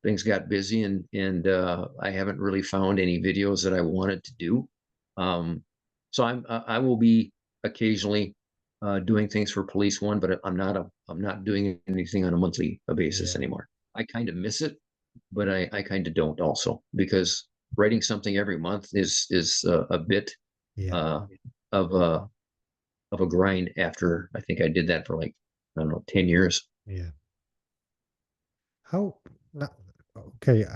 things got busy, and I haven't really found any videos that I wanted to do. So I will be occasionally doing things for Police One, but I'm not doing anything on a monthly basis anymore. I kind of miss it, but I kind of don't also, because writing something every month is a bit of a grind after I think I did that for like, I don't know, 10 years. Yeah. How, okay,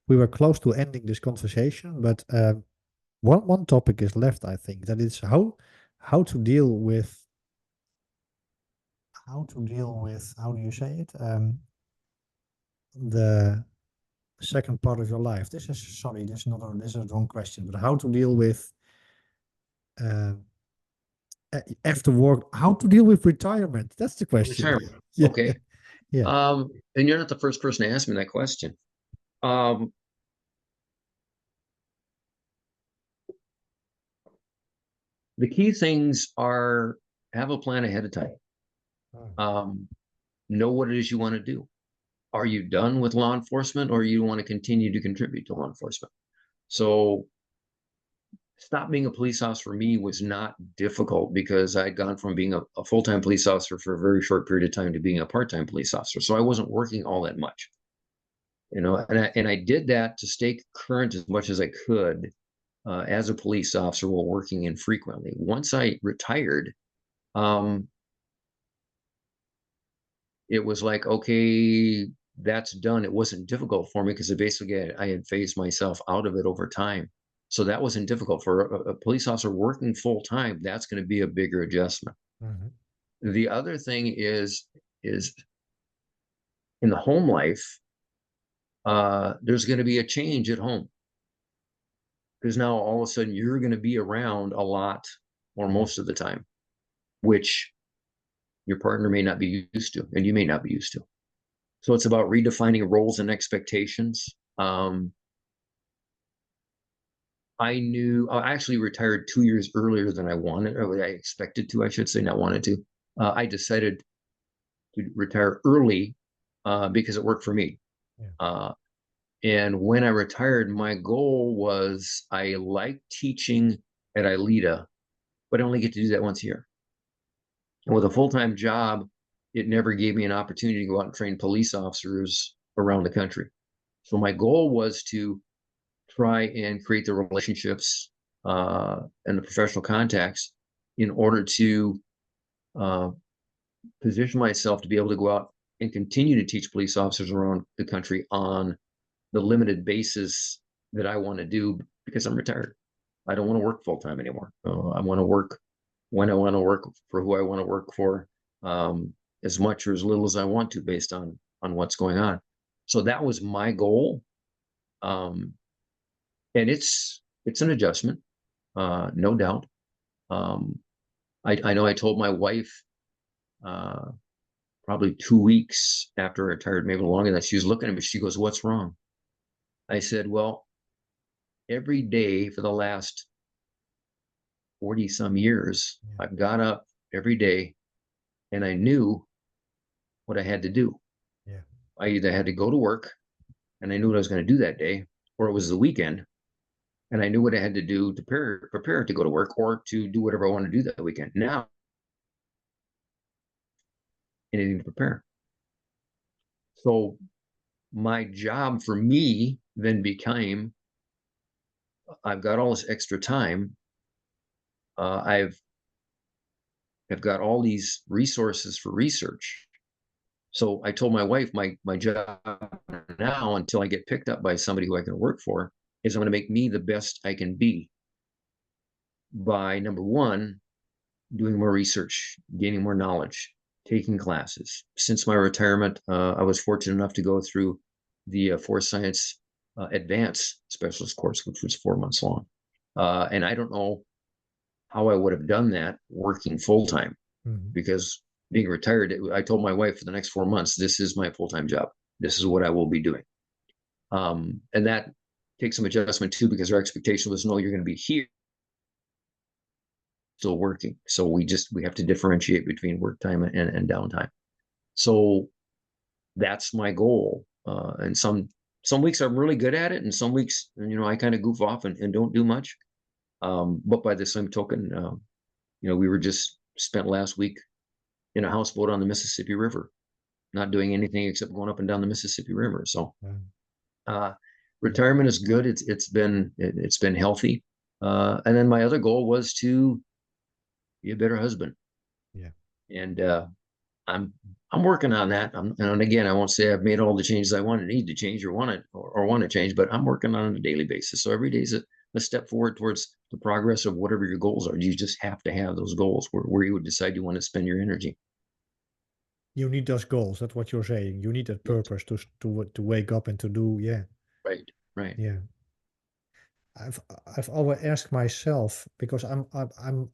we were close to ending this conversation, but one topic is left, I think, that is how to deal with, how do you say it? The second part of your life. This is a wrong question, but how to deal with after work, how to deal with retirement? That's the question. Retirement. Yeah. Okay. Yeah. And you're not the first person to ask me that question. The key things are have a plan ahead of time. Know what it is you want to do. Are you done with law enforcement, or you want to continue to contribute to law enforcement? So stop being a police officer for me was not difficult because I'd gone from being a full-time police officer for a very short period of time to being a part-time police officer. So I wasn't working all that much, and I did that to stay current as much as I could as a police officer while working infrequently. Once I retired, it was like, okay, that's done. It wasn't difficult for me because basically I had phased myself out of it over time. So that wasn't difficult for a police officer working full time. That's going to be a bigger adjustment. Mhm. The other thing is in the home life, there's going to be a change at home because now all of a sudden you're going to be around a lot or most of the time, which your partner may not be used to, and you may not be used to. So it's about redefining roles and expectations. I actually retired 2 years earlier than I wanted, or I expected to, I should say, not wanted to. I decided to retire early because it worked for me. Yeah. And when I retired, my goal was I like teaching at ILEDA, but I only get to do that once a year. And with a full-time job, it never gave me an opportunity to go out and train police officers around the country. So my goal was to try and create the relationships and the professional contacts in order to position myself to be able to go out and continue to teach police officers around the country on the limited basis that I want to do because I'm retired. I don't want to work full time anymore. I want to work when I want to work for who I want to work for, as much or as little as I want to based on what's going on. So that was my goal. And it's an adjustment, no doubt. I know I told my wife probably 2 weeks after I retired, maybe longer than that. She was looking at me. She goes, "What's wrong?" I said, "Well, every day for the last 40 some years, I've got up every day and I knew what I had to do. Yeah. I either had to go to work and I knew what I was going to do that day, or it was the weekend and I knew what I had to do to prepare to go to work or to do whatever I want to do that weekend. Now, anything to prepare." So my job for me then became, I've got all this extra time. I've got all these resources for research. So I told my wife, my job now, until I get picked up by somebody who I can work for, is I'm going to make me the best I can be by, number one, doing more research, gaining more knowledge, taking classes. Since my retirement, I was fortunate enough to go through the Force Science Advanced Specialist course, which was 4 months long. And I don't know how I would have done that working full-time, because being retired, I told my wife for the next 4 months, this is my full-time job. This is what I will be doing. And that takes some adjustment too, because our expectation was, no, you're going to be here still working. So we have to differentiate between work time and downtime. So that's my goal. And some weeks I'm really good at it, and some weeks, I kind of goof off and don't do much. But by the same token, we were just spent last week in a houseboat on the Mississippi River, not doing anything except going up and down the Mississippi River. So retirement is good. It's been healthy. And then my other goal was to be a better husband. Yeah. And I'm working on that. And again, I won't say I've made all the changes I need to change or want to change, but I'm working on it on a daily basis. So every day is a step forward towards the progress of whatever your goals are. You just have to have those goals where you would decide you want to spend your energy. You need those goals. That's what you're saying. You need that purpose to wake up and to do. Yeah. Right. Yeah. I've always asked myself, because I'm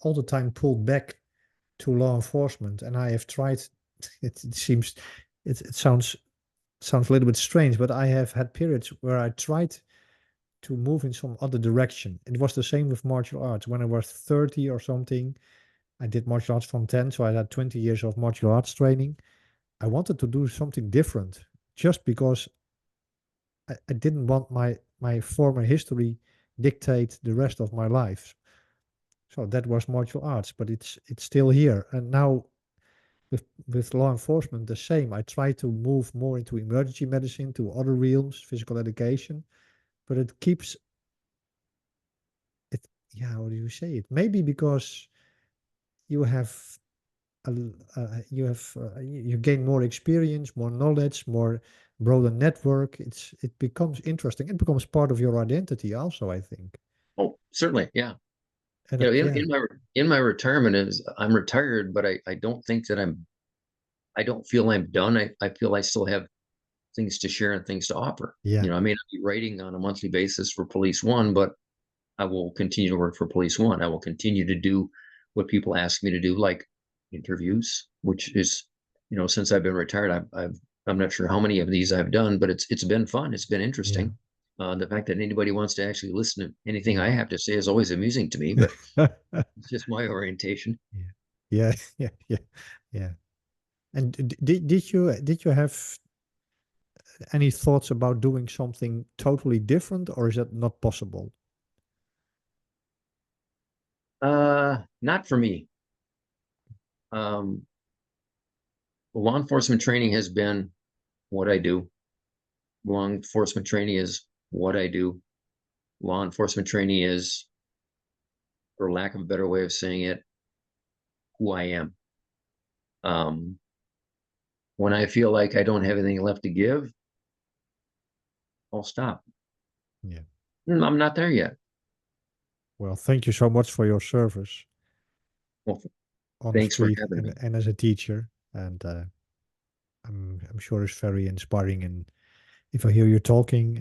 all the time pulled back to law enforcement, and I have tried. It seems it sounds a little bit strange, but I have had periods where I tried to move in some other direction. It was the same with martial arts. When I was 30 or something, I did martial arts from 10, so I had 20 years of martial arts training. I wanted to do something different, just because I didn't want my former history dictate the rest of my life. So that was martial arts, but it's still here. And now with law enforcement, the same. I try to move more into emergency medicine, to other realms, physical education, but it keeps it. Yeah, how do you say it? Maybe because you have you gain more experience, more knowledge, more broader network. It becomes interesting. It becomes part of your identity, also, I think. Oh, certainly, yeah. And You know, yeah, in my retirement is I'm retired, but I don't think that I don't feel I'm done. I feel I still have things to share and things to offer. yeah, You know, I may not be writing on a monthly basis for Police One, but I will continue to work for Police One. I will continue to do what people ask me to do, like interviews, which is, since I've been retired, I'm not sure how many of these I've done, but it's been fun. It's been yeah. interesting. The fact that anybody wants to actually listen to anything I have to say is always amusing to me, but it's just my orientation. Yeah, yeah, yeah, yeah, yeah. And did you have any thoughts about doing something totally different, or is that not possible? Not for me. Law enforcement training has been what I do. Law enforcement training is what I do. Law enforcement training is, for lack of a better way of saying it, who I am. Um, when I feel like I don't have anything left to give, I'll stop. Yeah. I'm not there yet. Well, thank you so much for your service Well, on the thanks for street having me. and as a teacher. And I'm sure it's very inspiring. And if I hear you talking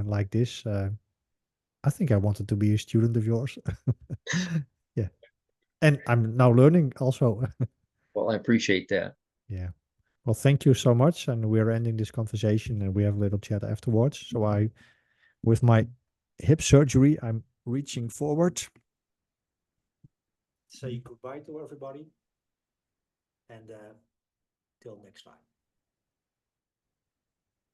like this, I think I wanted to be a student of yours. Yeah. And I'm now learning also. Well, I appreciate that. Yeah. Well, thank you so much. And we're ending this conversation and we have a little chat afterwards. So with my hip surgery, I'm reaching forward. Say goodbye to everybody. And till next time.